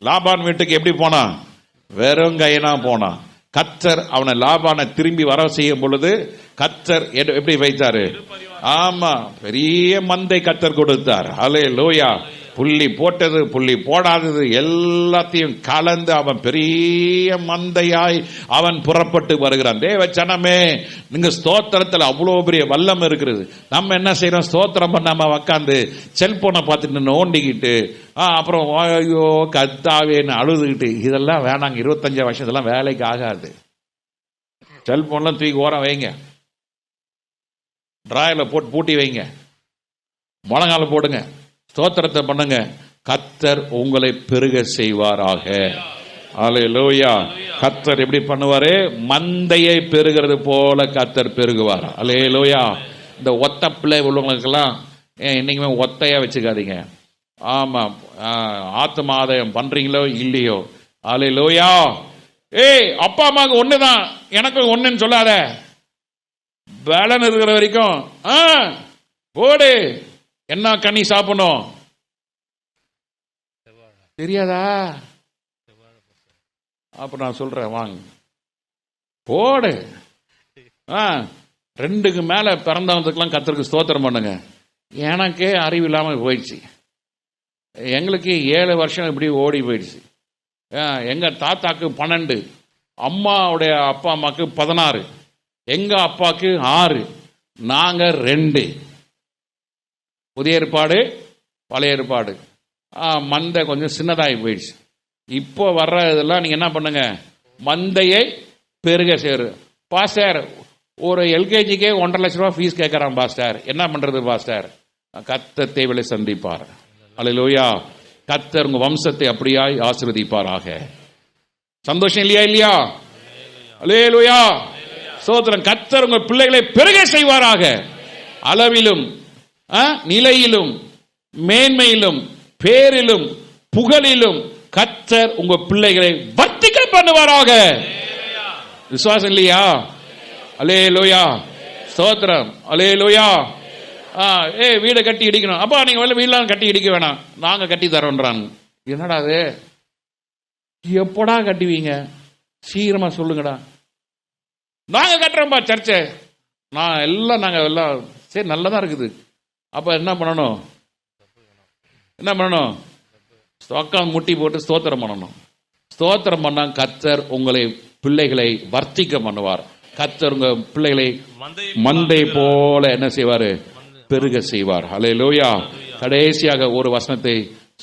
லாபான் வீட்டுக்கு எப்படி போனான்? வெறும் கையினா போனான். கர்த்தர் அவனை லாபானை திரும்பி வர செய்யும் பொழுது கர்த்தர் எப்படி வைத்தாரு? ஆமா, பெரிய மந்தை கர்த்தர் கொடுத்தார். ஹல்லேலூயா. புள்ளி போட்டது, புள்ளி போடாதது எல்லாத்தையும் கலந்து அவன் பெரிய மந்தையாய் அவன் புறப்பட்டு வருகிறான். தேவ ஜனமே, நீங்க ஸ்தோத்திரத்தில் அவ்வளவு பெரிய வல்லம் இருக்கிறது. நம்ம என்ன செய்யறோம்? ஸ்தோத்திரம் பண்ணாம உக்காந்து செல்போனை பார்த்துட்டு நோண்டிக்கிட்டு அப்புறம் ஐயோ கத்தாவேன்னு அழுதுகிட்டு, இதெல்லாம் வேணாங்க. 25 வருஷம் இதெல்லாம் வேலைக்கு ஆகாது. செல்போன்லாம் தூக்கி ஓரம் வைங்க, டிராயில போட்டு பூட்டி வைங்க, முழங்கால போடுங்க, ஸ்தோத்திரத்தை பண்ணுங்க. கர்த்தர் உங்களை பெருக செய்வாராக. அல்லேலூயா. கர்த்தர் எப்படி பண்ணுவாரு? மந்தையை பெருகிறது போல கர்த்தர் பெருகுவார். அல்லேலூயா. இந்த ஒத்த பிள்ளை உள்ளவங்களுக்கெல்லாம் என்னைக்குமே ஒத்தையா வச்சுக்காதீங்க. ஆமா, ஆத்ம ஆதாயம் பண்றீங்களோ இல்லையோ, அல்லேலூயா. ஏய், அப்பா அம்மாவுக்கு ஒண்ணுதான், எனக்கு ஒண்ணுன்னு சொல்லாத. பலன் இருக்கிற வரைக்கும் போடு. என்ன கனி சாப்பிடணும் தெரியாதா? அப்ப நான் சொல்றேன், வாங்க போடு. 2க்கு மேல பிறந்தவங்களுக்கெல்லாம் கர்த்தருக்கு ஸ்தோத்திரம் பண்ணுங்க. எனக்கே அறிவு இல்லாம போயிடுச்சு. எங்களுக்கு 7 வருஷம் இப்படி ஓடி போயிடுச்சு. எங்க தாத்தாக்கு 12, அம்மாவுடைய அப்பா அம்மாக்கு 16, எங்க அப்பாக்கு 6, நாங்க 2. புதிய ஏற்பாடு பழைய ஏற்பாடு. மந்தை கொஞ்சம் சின்னதாகி போயிடுச்சு. இப்போ வர்ற இதெல்லாம் நீங்க என்ன பண்ணுங்க? மந்தையை பெருக சேரு. பாஸ்டர், ஒரு எல்கேஜிக்கே 1.5 லட்சம் ரூபாய் ஃபீஸ் கேட்கறான் பாஸ்டர், என்ன பண்றது பாஸ்டர்? கர்த்தர் தேவனை சந்திப்பார். அல்லேலூயா. கர்த்தர் உங்க வம்சத்தை அப்படியாய் ஆசீர்வதிப்பாராக. சந்தோஷம் இல்லையா? இல்லையா? அல்லேலூயா. ஸ்தோத்திரம். கர்த்தர் உங்க பிள்ளைகளை பெருக செய்வாராக. அளவிலும் நிலையிலும் மேன்மையிலும் பேரிலும் புகழிலும் கர்த்தர் உங்க பிள்ளைகளை வர்த்திக்க பண்ணுவாராக. விசுவாசம் இல்லையா? அல்லேலூயா. ஸ்தோத்திரம். அல்லேலூயா. வீடை கட்டி இடிக்கணும். அப்பா நீங்க வீடெல்லாம் கட்டி இடிக்க வேணாம், நாங்க கட்டி தரோன்றாங்க. என்னடா அது? எப்படா கட்டுவீங்க? சீக்கிரமா சொல்லுங்கடா. நாங்க கட்டுறோம்பா சர்ச்சை. நாங்க எல்லாம் சரி, நல்லதா இருக்குது. அப்ப என்ன பண்ணணும்? என்ன பண்ணணும்? முட்டி போட்டு ஸ்தோத்திரம் பண்ணணும். ஸ்தோத்திரம் பண்ணா கர்த்தர் உங்களை பிள்ளைகளை வர்த்திக்க பண்ணுவார். கர்த்தர் உங்க பிள்ளைகளை மந்தை போல என்ன செய்வாரு? பெருக செய்வார். ஹல்லேலூயா. கடைசியாக ஒரு வசனத்தை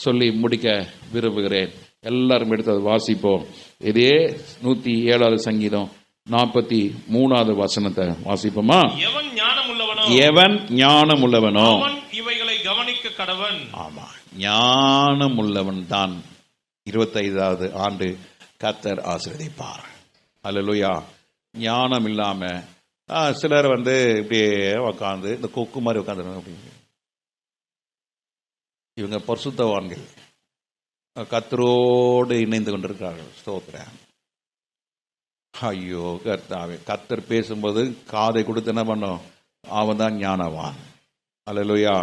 சொல்லி முடிக்க விரும்புகிறேன். எல்லாரும் எடுத்து வாசிப்போம். இதே 107வது சங்கீதம் 43வது வசனத்தை வாசிப்போமா? எவன் ஞானம் உள்ளவனோ அவன் இவைகளை கவனிக்க கடவன். ஆமா, ஞானம் உள்ளவன் தான் 25வது ஆண்டு கர்த்தர் ஆசீர்வதிப்பார். அல்லேலூயா. ஞானம் இல்லாம சிலர் இப்படியே உட்காந்து இந்த கொக்கு மாதிரி உட்காந்துருங்க. இவங்க பரிசுத்தவான்கள், கர்த்தரோடு இணைந்து கொண்டிருக்கிறார்கள். ஸ்தோத்திரம். ஐயோ கர்த்தாவே, கர்த்தர் பேசும்போது காதை கொடுத்து என்ன பண்ணோம்? அவன் தான் ஞானவான். அல்லேலூயா.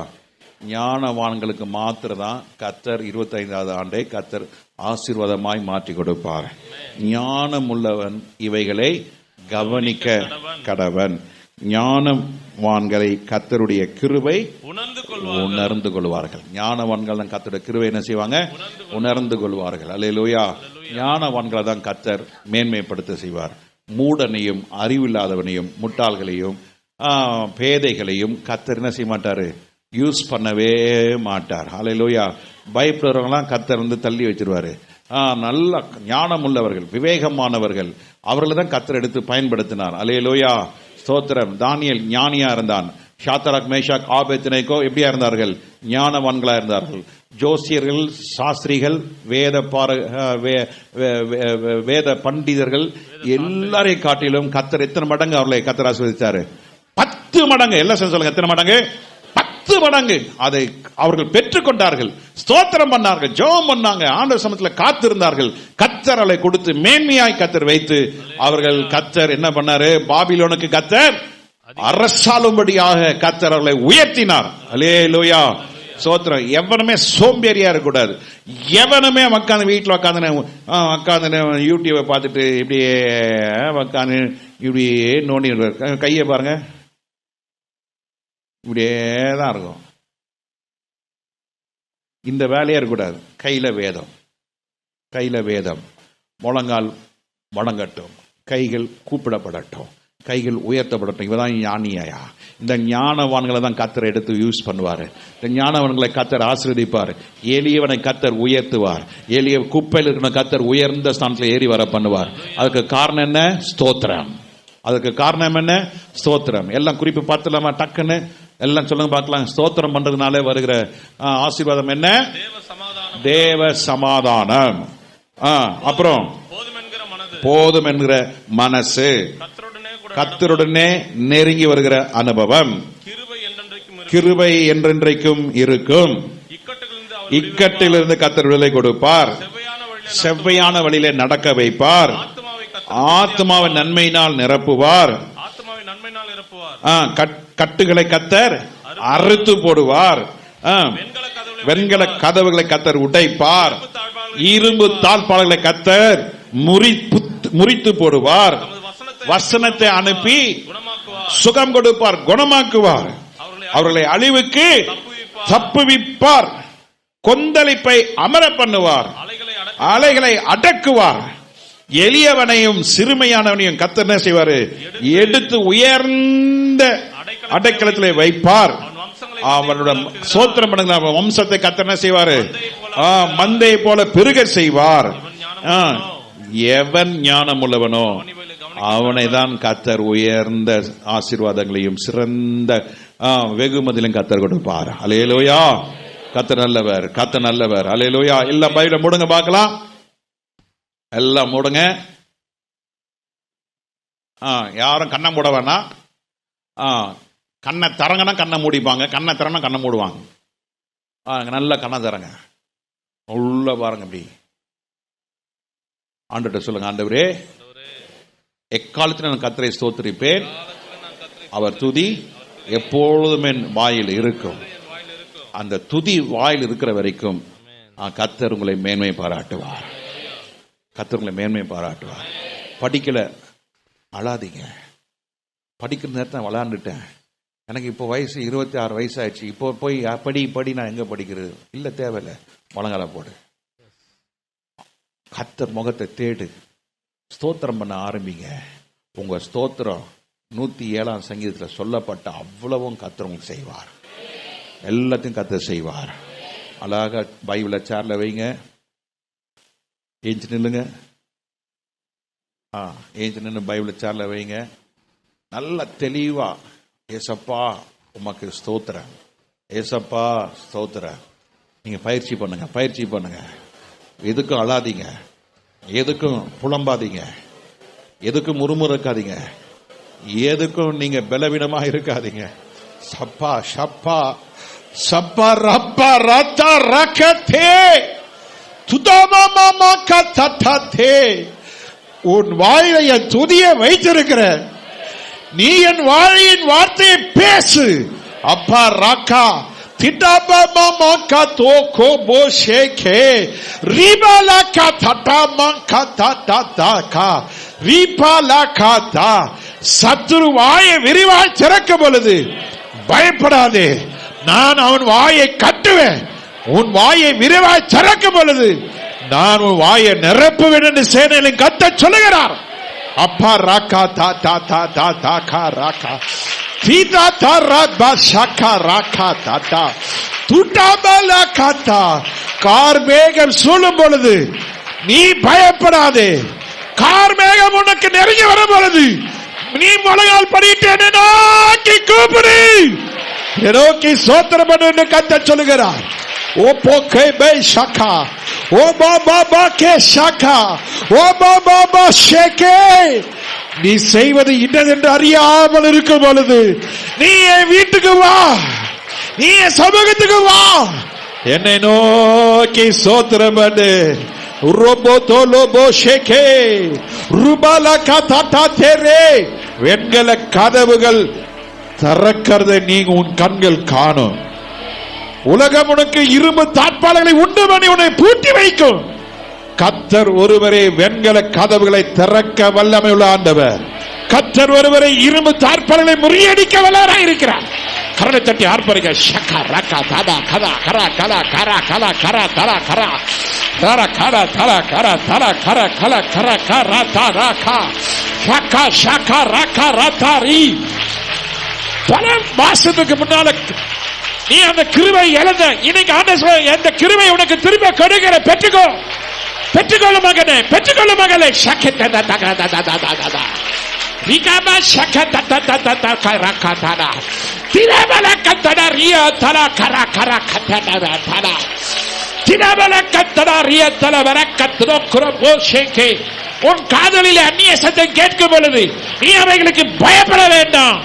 ஞானவான்களுக்கு மாத்திரதான் கர்த்தர் 25வது ஆண்டை கர்த்தர் ஆசீர்வாதமாய் மாற்றி கொடுப்பார். ஞானம் உள்ளவன் இவைகளை கவனிக்க கடவன். ஞானவான்களை கர்த்தருடைய கிருபை உணர்ந்து கொள்வார்கள். ஞானவான்கள் தான் கர்த்தருடைய கிருபை என்ன செய்வாங்க? உணர்ந்து கொள்வார்கள். அல்லேலூயா. ஞானவான்களை தான் கர்த்தர் மேன்மைப்படுத்த செய்வார். மூடனையும் அறிவில்லாதவனையும் முட்டாள்களையும் பேதைகளையும் கர்த்தர் என்ன செய்ய மாட்டாரு? யூஸ் பண்ணவே மாட்டார். அல்லேலூயா. பயப்படுறவங்களாம் கர்த்தர் தள்ளி வச்சிருவாரு. நல்ல ஞானம் உள்ளவர்கள், விவேகமானவர்கள், அவர்களை தான் கர்த்தர் எடுத்து பயன்படுத்தினார். அல்லேலூயா. ஸ்தோத்திரம். தானியேல் ஞானியா இருந்தான். ஷாத்ராக், மேஷாக், ஆபேத்நேகோ எப்படியா இருந்தார்கள்? ஞானவான்களா இருந்தார்கள். ஜோசியர்கள், சாஸ்திரிகள், வேத பண்டிதர்கள் எல்லாரையும் காட்டிலும் கர்த்தர் எத்தனை மடங்கு அவர்களை கர்த்தர் ஆசீர்வதித்தாரு? 10 மடங்கு. எல்லாம் சொல்லுங்க, எத்தனை மடங்கு? 10 மடங்கு அதை அவர்கள் பெற்றுக்கொண்டார்கள். ஸ்தோத்திரம் பண்ணார்கள், ஜெபம் பண்ணாங்க, ஆண்டவர் சமூகத்தில் காத்திருந்தார்கள். கர்த்தர் அவளை கொடுத்து மேன்மையாய் கர்த்தர் வைத்து அவர்கள் கர்த்தர் என்ன பண்ணாரு? பாபிலோனுக்கு கர்த்தர் அரசாளும்படியாக கர்த்தர் அவர்களை உயர்த்தினார். அல்லேலூயா. ஸ்தோத்திரம். எவனுமே சோம்பேறியா இருக்கக்கூடாது. எவனுமே உட்காந்து வீட்டில் உட்காந்து யூடியூபை பார்த்துட்டு இப்படியே உட்காந்து இப்படியே நோண்டி கையை பாருங்க, இப்படியே தான் இருக்கும். இந்த வேலையா இருக்கக்கூடாது. கையில வேதம், முழங்கால் வணங்கட்டும், கைகள் கூப்பிடப்படட்டும், கைகள் உயர்த்தப்படட்டும். இவதான் ஞானியா. இந்த ஞானவான்களை தான் கர்த்தர் எடுத்து யூஸ் பண்ணுவார். இந்த ஞானவான்களை கர்த்தர் ஆசீர்வதிப்பார். எளியவனை கர்த்தர் உயர்த்துவார். எளிய குப்பையில் இருக்கிற கர்த்தர் உயர்ந்த ஸ்தானத்தில் ஏறி வர பண்ணுவார். அதுக்கு காரணம் என்ன? ஸ்தோத்திரம். அதுக்கு காரணம் என்ன? ஸ்தோத்திரம். எல்லாம் குறிப்பு பார்த்துலாமா? டக்குன்னு எல்லாம் சொல்லுங்க பார்க்கலாம். ஸ்தோத்திரம் பண்றதுனால வருகிற ஆசீர்வாதம் என்ன? தேவ சமாதானம். அப்புறம் போதும் என்கிற மனசு, கர்த்தருடனே நெருங்கி வருகிற அனுபவம், கிருபை என்றென்றைக்கும் இருக்கும். இக்கட்டிலிருந்து கர்த்தர் விடுதலை கொடுப்பார். செவ்வையான வழியிலே நடக்க வைப்பார். ஆத்மாவை நன்மையினால் நிரப்புவார். கட்டுகளை கர்த்தர் அறுத்து போடுவார். வெண்கல கதவுகளை கர்த்தர் உடைப்பார். இரும்பு தாழ்பாளர்களை கர்த்தர் முறித்து போடுவார். வசனத்தை அனுப்பி சுகம் கொடுப்பார், குணமாக்குவார். அவர்களை அழிவுக்கு தப்புவிப்பார். கொந்தளிப்பை அமர பண்ணுவார். அலைகளை அடக்குவார். எளியவனையும் சிறுமையானவனையும் கர்த்தர் என்ன செய்வார்? எடுத்து உயர்ந்த அடைக்கலத்திலே வைப்பார். அவனுடைய சோத்திரம் பண்ணுங்க. வம்சத்தை கர்த்தர் என்ன செய்வார்? மந்தை போல பெருக செய்வார். எவன் ஞானம் உள்ளவனோ அவனை தான் கர்த்தர் உயர்ந்த ஆசீர்வாதங்களையும் சிறந்த வெகுமதியிலும் கர்த்தர் கொடுப்பார். அல்லேலூயா. கர்த்தர் நல்லவர், கர்த்தர் நல்லவர். அல்லேலூயா. எல்லாம் பைபிளை மூடுங்க பார்க்கலாம். எல்லாம் மூடுங்க. யாரும் கண்ணை மூட வேணாம். கண்ணை தரங்கன்னா கண்ணை மூடிப்பாங்க, கண்ணை தரங்கன்னா கண்ணை மூடுவாங்க. நல்ல கண்ணை தரங்க, உள்ள பாருங்க. அப்படி ஆண்டவர்கிட்ட சொல்லுங்க, ஆண்டவரே எக்காலத்தில் நான் கர்த்தரை ஸ்தோத்திரிப்பேன், அவர் துதி எப்பொழுதுமே வாயில் இருக்கும். அந்த துதி வாயில் இருக்கிற வரைக்கும் கர்த்தர் உங்களை மேன்மை பாராட்டுவார். கர்த்தர் உங்களை மேன்மை பாராட்டுவார். படிக்கல, அழாதீங்க. படிக்கிற நேரத்தில் விளையாண்டுட்டேன், எனக்கு இப்போ வயசு 26 வயசு ஆயிடுச்சு, இப்போ போய் படி நான் எங்க படிக்கிறது? இல்லை, தேவையில்லை, முழங்கால போடு. கர்த்தர் முகத்தை தேடு, ஸ்தோத்திரம் பண்ண ஆரம்பிங்க. உங்க ஸ்தோத்திரம் 107 சங்கீதத்தில் சொல்லப்பட்ட அவ்வளவும் கர்த்தர் உங்களுக்கு செய்வார். எல்லாத்தையும் கர்த்தர் செய்வார். அழகா பைபிளை சேர்ல வைங்க, ஏஞ்சி நில்லுங்க. ஏஞ்சி நின்று பைபிளை சேர்ல வைங்க. நல்ல தெளிவா, ஏசப்பா உமக்கு ஸ்தோத்திரம், ஏசப்பா ஸ்தோத்திரம். நீங்க பயிற்சி பண்ணுங்க, பயிற்சி பண்ணுங்க. எதுக்கும் அழாதீங்க, எதுக்கும் புலம்பாதீங்க, எதுக்கும் முறுமுறுக்காதீங்க, எதுக்கும் நீங்க பலவீனமா இருக்காதீங்க. சப்பா சப்பா சப்பா ரப்பா ரத்தா ரக்கதே துதாமா மாமா கத்ததே. உன் வாயில என் துதியை வைத்திருக்கிற, நீ என் வாயின் வார்த்தையை பேசு. அப்பா ராக்கா திட்டாபா மாமா கதோ கோபோ ஷேகே ரிபாலா கதடா மாங்கா தடா கா ரிபாலா கதா. சத்துரு வாயை விரிவாய் திறக்கும் பொழுது பயப்படாதே, நான் அவன் வாயை கட்டுவேன். உன் வாயை விரிவாய் திறக்கும் பொழுது நான் உன் வாயை நிரப்புவேன் என்று சேனையிலும் கர்த்தர் சொல்லுகிறார். அப்பா ராக்கா தா தா தா தா தா கா ராக்கா தீதா தா ரா ஷாக்கா ராக்கா தாத்தா துட்டாபலா காத்தா. கார்மேகம் சூழும் பொழுது நீ பயப்படாதே. கார்மேகம் உனக்கு நெருங்கி வரும் பொழுது நீ முழங்கால் படிட்டு என்னை நோக்கி கூப்பிடு, நோக்கி சோத்திரம் பண்ணு என்று கர்த்தர் சொல்லுகிறார். ஓ போக்கே பை ஷாக்கா, ஓ பாபா பாக்கே ஷாக்கா, ஓ பாபா பா ஷேகே. நீ செய்வது இன்னதென்று அறியாமல் இருக்கும் பொழுது நீ என் வீட்டுக்கு வா, நீ என் சமூகத்துக்கு வா, என்னை நோக்கி சோத்திரம் பண்ணு. ரோபோ தோலோபோ ஷேகே ருபாலா காத்தா தேரே. வெண்கல கதவுகள் திறக்கிறதை நீ உன் கண்கள் காணும். உலகம் உனக்கு இரும்பு தாட்பாளர்களை உண்டு பண்ணி உன்னை பூட்டி வைக்கும். கர்த்தர் ஒருவரே வெண்கல கதவுகளை திறக்க வல்லமை உள்ள ஆண்டவர். கர்த்தர் ஒருவரை இரும்பு தாட்பாளர்களை முறியடிக்க வல்லவராய் இருக்கிறார். கரனை தட்டி ஆர்ப்பரிக்க. ஷக்கா ரக்கா தாதா கதா கரா கலா கரா கலா கரா தரா கரா தரா கரா தரா கரா தரா கரா கலா கரா கரா தரா கா ஷக்கா ஷக்கா ரக்கா ரத்தாரி. பல மாசத்துக்கு முன்னால நீ அந்த கிருபை இழந்த, இன்னைக்கு ஆண்டவர் அந்த கிருபை உனக்கு திரும்ப கொடுக்கிற. பெற்றுக்கோ, பெற்றுக்கொள்ள மகனே, பெற்றுக்கொள்ள மகளே. உன் காதலில் அந்நிய சத்தம் கேட்கும் பொழுது நீ அவைகளுக்கு பயப்பட வேண்டாம்.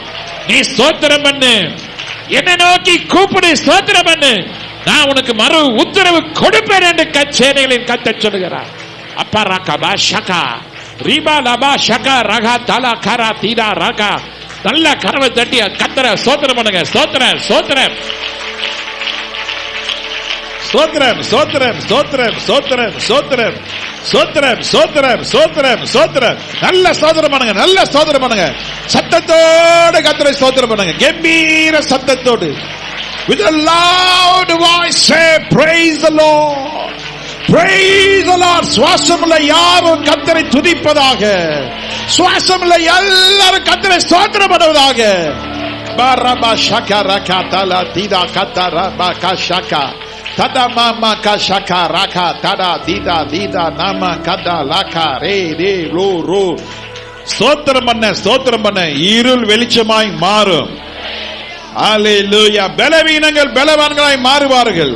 நீ ஸ்தோத்திரம் பண்ணு, என்னை நோக்கி கூப்பிடு, ஸ்தோத்திரம் பண்ணு, நான் உனக்கு மறு உத்தரவு கொடுப்பேன் என்று கச்சேனைகளின் கர்த்தர் சொல்லுகிறார். அப்பா ராக்கா பா ஷகா ரீபா லபா ஷகா ரகா தலா கரா தீரா ரகா. நல்ல கரவை தட்டி கர்த்தரை ஸ்தோத்திரம் பண்ணுங்க. ஸ்தோத்திரம் ஸ்தோத்திரம் ஸ்தோத்திரம் ஸ்தோத்திரம் ஸ்தோத்திரம் ஸ்தோத்திரம் ஸ்தோத்திரம் ஸ்தோத்திரம் ஸ்தோத்திரம் ஸ்தோத்திரம் ஸ்தோத்திரம். நல்ல ஸ்தோத்திரம் பண்ணுங்க, நல்ல ஸ்தோத்திரம் பண்ணுங்க. சத்தத்தோடு கர்த்தரை ஸ்தோத்திரம் பண்ணுங்க, கம்பீர சத்தத்தோடு. With a loud voice say praise the Lord, praise the Lord. சுவாசமுள்ள யாரும் கர்த்தரை துதிப்பதாக, சுவாசமுள்ள எல்லாரும் கர்த்தரை ஸ்தோத்திரம் பண்ணுவதாக. பரபா ஷகா ரகா தலா தீதா கத்தரா பா ஷகா ததா மாமா கா ஷகா ரகா தடா தீதா தீதா நாமா கதா லகா ரே ரே ரோ ரோ. ஸ்தோத்திரம் பண்ண, ஸ்தோத்திரம் பண்ண. இருள் வெளிச்சமாய் மாறும். ஹல்லேலூயா. பலவீனங்கள் பலவான்களாய் மாறுவார்கள்.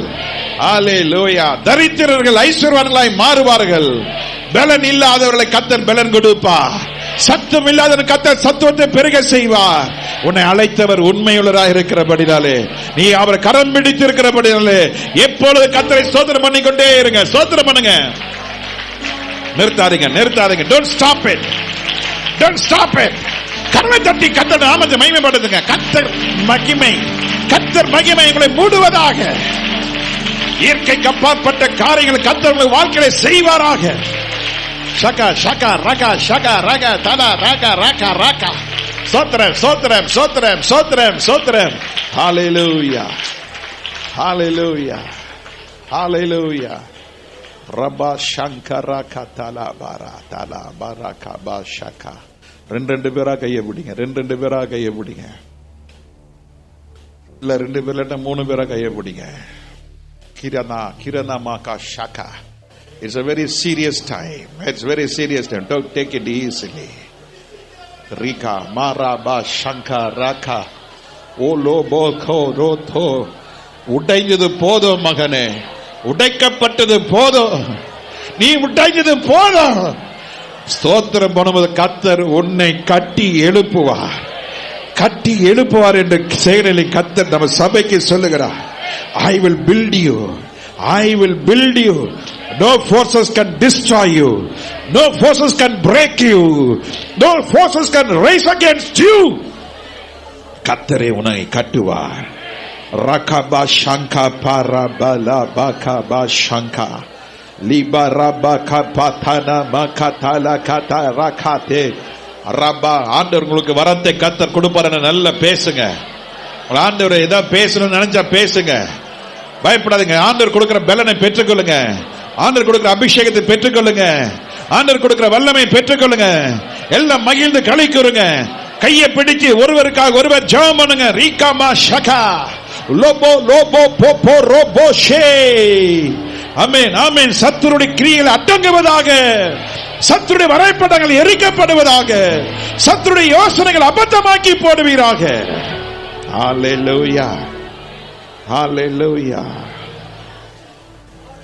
ஹல்லேலூயா. தரித்திரர்கள் ஐஸ்வர்யவான்களாய் மாறுவார்கள். பலன் இல்லாதவர்களை கர்த்தர் பலன் கொடுப்பார். சத்தம் இல்லாத கர்த்தர் சத்துவத்தை பெருக செய்வார். உன்னை அழைத்தவர் உண்மையுள்ளராக இருக்கிறபடினாலே, நீ அவர் கரம் பிடித்திருக்கிறபடினாலே எப்பொழுது கர்த்தரை ஸ்தோத்திரம் பண்ணிக்கொண்டே இருங்க. ஸ்தோத்திரம் பண்ணுங்க, நிறுத்தாதீங்க, நிறுத்தாதீங்க. Don't stop it, don't stop it. கரவை தட்டி கர்த்தர் நாமத்தை மகிமைப்படுத்துங்க. கர்த்தர் மகிமை, கர்த்தர் மகிமை உங்களை மூடுவதாக. இயற்கைக்கு அப்பாற்பட்ட காரியங்களை கர்த்தர் உங்கள் வாழ்க்கையை செய்வாராக. ஷகா ஷகா ரகா ஷகா ரகா தடா ரகா ரகா ரகா. ஸ்தோத்திரம் ஸ்தோத்திரம் ஸ்தோத்திரம் ஸ்தோத்திரம் ஸ்தோத்திரம். ஹல்லேலூயா ஹல்லேலூயா ஹல்லேலூயா ரபா சங்கரா கதலா பாரா தலா பாரா கபா ஷகா. ரெண்டு பேரா கையை பிடிங்க, ரெண்டு பேரா கையை பிடிங்க. இல்ல 2 பேர் இல்லாட்டா 3 பேரா கையை பிடிங்க. கிரணா மாகா ஷகா. It's a very serious time. It's very serious time. Don't take it easily. Rika maraba shanka raka olo boko roto. உடைஞ்சது போதும் மகனே, உடைக்கப்பட்டது போதும், நீ உடைஞ்சது போதும். ஸ்தோத்திரம் பண்ணுவது கர்த்தர் உன்னை கட்டி எழுப்புவார், கட்டி எழுப்புவார் என்று செயலில் கர்த்தர் நம்ம சபைக்கு சொல்லுகிறார். I will build you. I will build you. No forces can destroy you. No forces can break you. No forces can rise against you. கர்த்தரே உன்னை கட்டுவார். ரகபா ஷங்கா பரபல பகபா ஷங்கா லிபரபா கபதன மகதல கத ரகதே ரபா. ஆண்டவர் உங்களுக்கு வரத்தை கர்த்தர் கொடுப்பாருன்னு நல்லா பேசுங்க. ஆண்டவர் ஏதோ பேசணும்னு நினைச்சா பேசுங்க, பயப்படாதீங்க. ஆண்டவர் கொடுக்கிற பலனை பெற்றுக்கொள்ளுங்க, ஆண்டவர் கொடுக்கிற அபிஷேகத்தை பெற்றுக்கொள்ளுங்க, ஆண்டவர் கொடுக்கிற வல்லமை பெற்றுக்கொள்ளுங்க. எல்லாம் மகிழ்ந்து களி கூறுங்க. கையை பிடிச்சு ஒருவருக்காக ஒருவர் ஜெபம் பண்ணுங்க. ரீகாமா ஷகா லோபோ லோபோ போபோ ரோபோ ஷே. ஆமென் ஆமென். சத்துருடைய கிரியைகள் அடங்குவதாக, சத்துருடைய வரைபடங்கள் எரிக்கப்படுவதாக, சத்துருடைய யோசனைகள் அபத்தமாக்கி போடுவீராக. ஹalleluya ஹalleluya.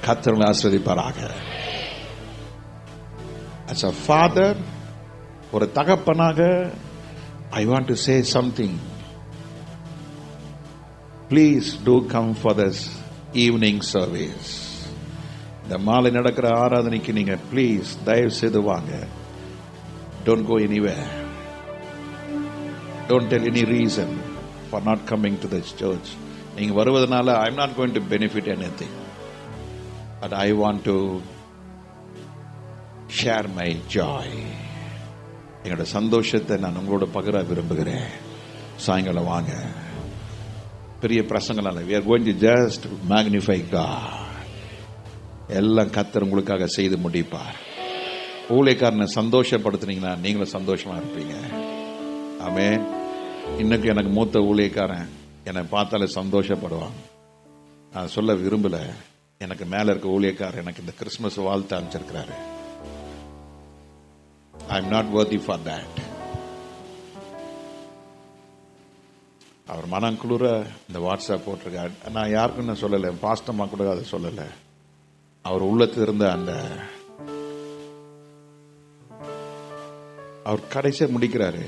கர்த்தர் ஆசீர்வதிப்பாராக. As a father, ஒரு தகப்பனாக I want to say something. Please do come for this evening service. இந்த மாலை நடக்கிற ஆராதனைக்கு நீங்க ப்ளீஸ் தயவு செய்து வாங்க. Don't go anywhere. Don't tell any reason for not coming to this church. நீங்க வருவதனால I'm not going to benefit anything, but I want to share my joy. என்னோட சந்தோஷத்தை நான் உங்களோட பகிர விரும்புகிறேன். சாயங்காலம் வாங்க. பெரிய பிரசங்களால we are going to just magnify God. எல்லாம் கர்த்தர் உங்களுக்காக செய்து முடிப்பார். ஊழியக்காரனை சந்தோஷப்படுத்துனீங்கன்னா நீங்களும் சந்தோஷமா இருப்பீங்க. ஆமென். இன்னைக்கு எனக்கு மூத்த ஊழியக்காரன் என்னை பார்த்தாலே சந்தோஷப்படுவான். நான் சொல்ல விரும்பல, எனக்கு மேல இருக்க ஊழியக்காரர் எனக்கு இந்த கிறிஸ்துமஸ் வாழ்த்து அனுப்பிச்சிருக்கிறாரு. I am not worthy for that. அவர் மனம் குளிர இந்த வாட்ஸ்அப் போட்டிருக்காரு. நான் யாருக்கும் நான் சொல்லலை, பாஸ்டம்மா கூட அதை சொல்லலை. அவர் உள்ளத்தில் இருந்த அந்த அவர் கடைசியாக முடிக்கிறாரு.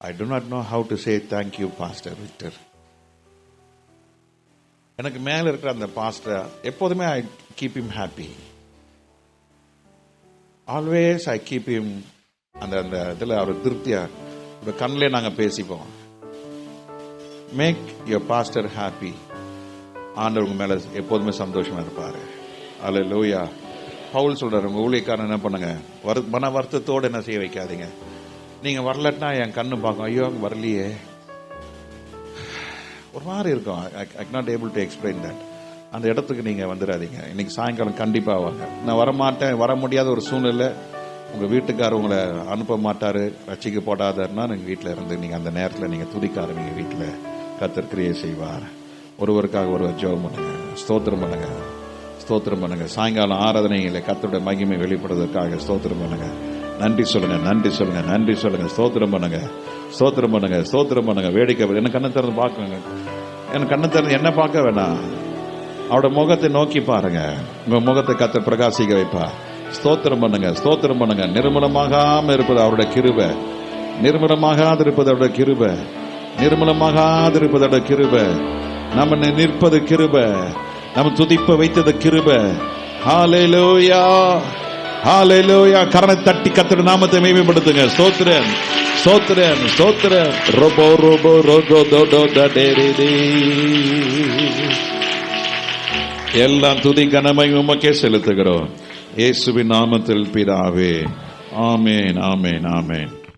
I do not know how to say thank you, Pastor Victor. எனக்கு மேல இருக்கிற அந்த பாஸ்டர் எப்போதுமே I keep him happy. Always I keep him அந்த அந்த இதில் அவர் திருப்தியா கண்ணிலே நாங்கள் பேசிப்போம். Make your pastor happy. ஆண்டவர் உங்க மேல எப்போதுமே சந்தோஷமா இருப்பாரு. அல்லேலூயா. பவுல் சொல்றாரு, உங்க ஊழியக்காரன் என்ன பண்ணுங்க, மன வருத்தத்தோடு என்ன செய்ய வைக்காதீங்க. நீங்க வரலன்னா என் கண்ணு பார்க்கும், ஐயோ அங்க வரலையே, ஒரு மாதிரி இருக்கும். I not able to explain that. அந்த இடத்துக்கு நீங்க வந்துடாதீங்க. இன்னைக்கு சாயங்காலம் கண்டிப்பா வாங்க. நான் வரமாட்டேன், வர முடியாத ஒரு சூழ்நிலை, உங்க வீட்டுக்காரர் உங்களை அனுப்ப மாட்டாரு, ரட்சிக்க போடாதாருன்னா நீங்க வீட்டில் இருந்து நீங்க அந்த நேரத்தில் நீங்க துதிக்க ஆரம்பிங்க. வீட்டில் கர்த்தர் கிரியை செய்வார். ஒருவருக்காக ஒருவர் ஜெபம் பண்ணுங்க, ஸ்தோத்திரம் பண்ணுங்க, ஸ்தோத்திரம் பண்ணுங்க. சாயங்காலம் ஆராதனைகளை கர்த்தருடைய மகிமை வெளிப்படுவதற்காக ஸ்தோத்திரம் பண்ணுங்க. நன்றி சொல்லுங்க, நன்றி சொல்லுங்க, நன்றி சொல்லுங்க. ஸ்தோத்திரம் பண்ணுங்க, ஸ்தோத்திரம் பண்ணுங்க, ஸ்தோத்திரம் பண்ணுங்க. வேடிக்கை எனக்கு கண்ணை திறந்து பார்க்குங்க. எனக்கு கண்ணை திறந்து என்ன பார்க்க வேணாம், அவரோட முகத்தை நோக்கி பாருங்க. உங்க முகத்தை கர்த்தர் பிரகாசிக்க வைப்பா. ஸ்தோத்திரம் பண்ணுங்க, ஸ்தோத்திரம் பண்ணுங்க. நிர்மலமாகாம இருப்பது அவருடைய கிருபை, நிர்மலமாகாது இருப்பது அவருடைய கிருபை, நிர்மலமாகாது இருப்பது அவருடைய கிருபை. நம்ம நிற்பது கிருபை, நம்ம துதிப்ப வைத்தது கிருபை. ஹல்லேலூயா, ஹல்லேலூயா. கரணை தட்டி கர்த்தருடைய நாமத்தை மகிமைப்படுத்துங்க. ஸ்தோத்திரம், ஸ்தோத்திரம், ஸ்தோத்திரம். ரோபோ ரோபோ ரோதோ தோடோ தடேரே. எல்லாம் துதி கனமை உமக்கே செலுத்துகிறோம். இயேசுவின் நாமத்தில் பிதாவே. ஆமென், ஆமென், ஆமென்.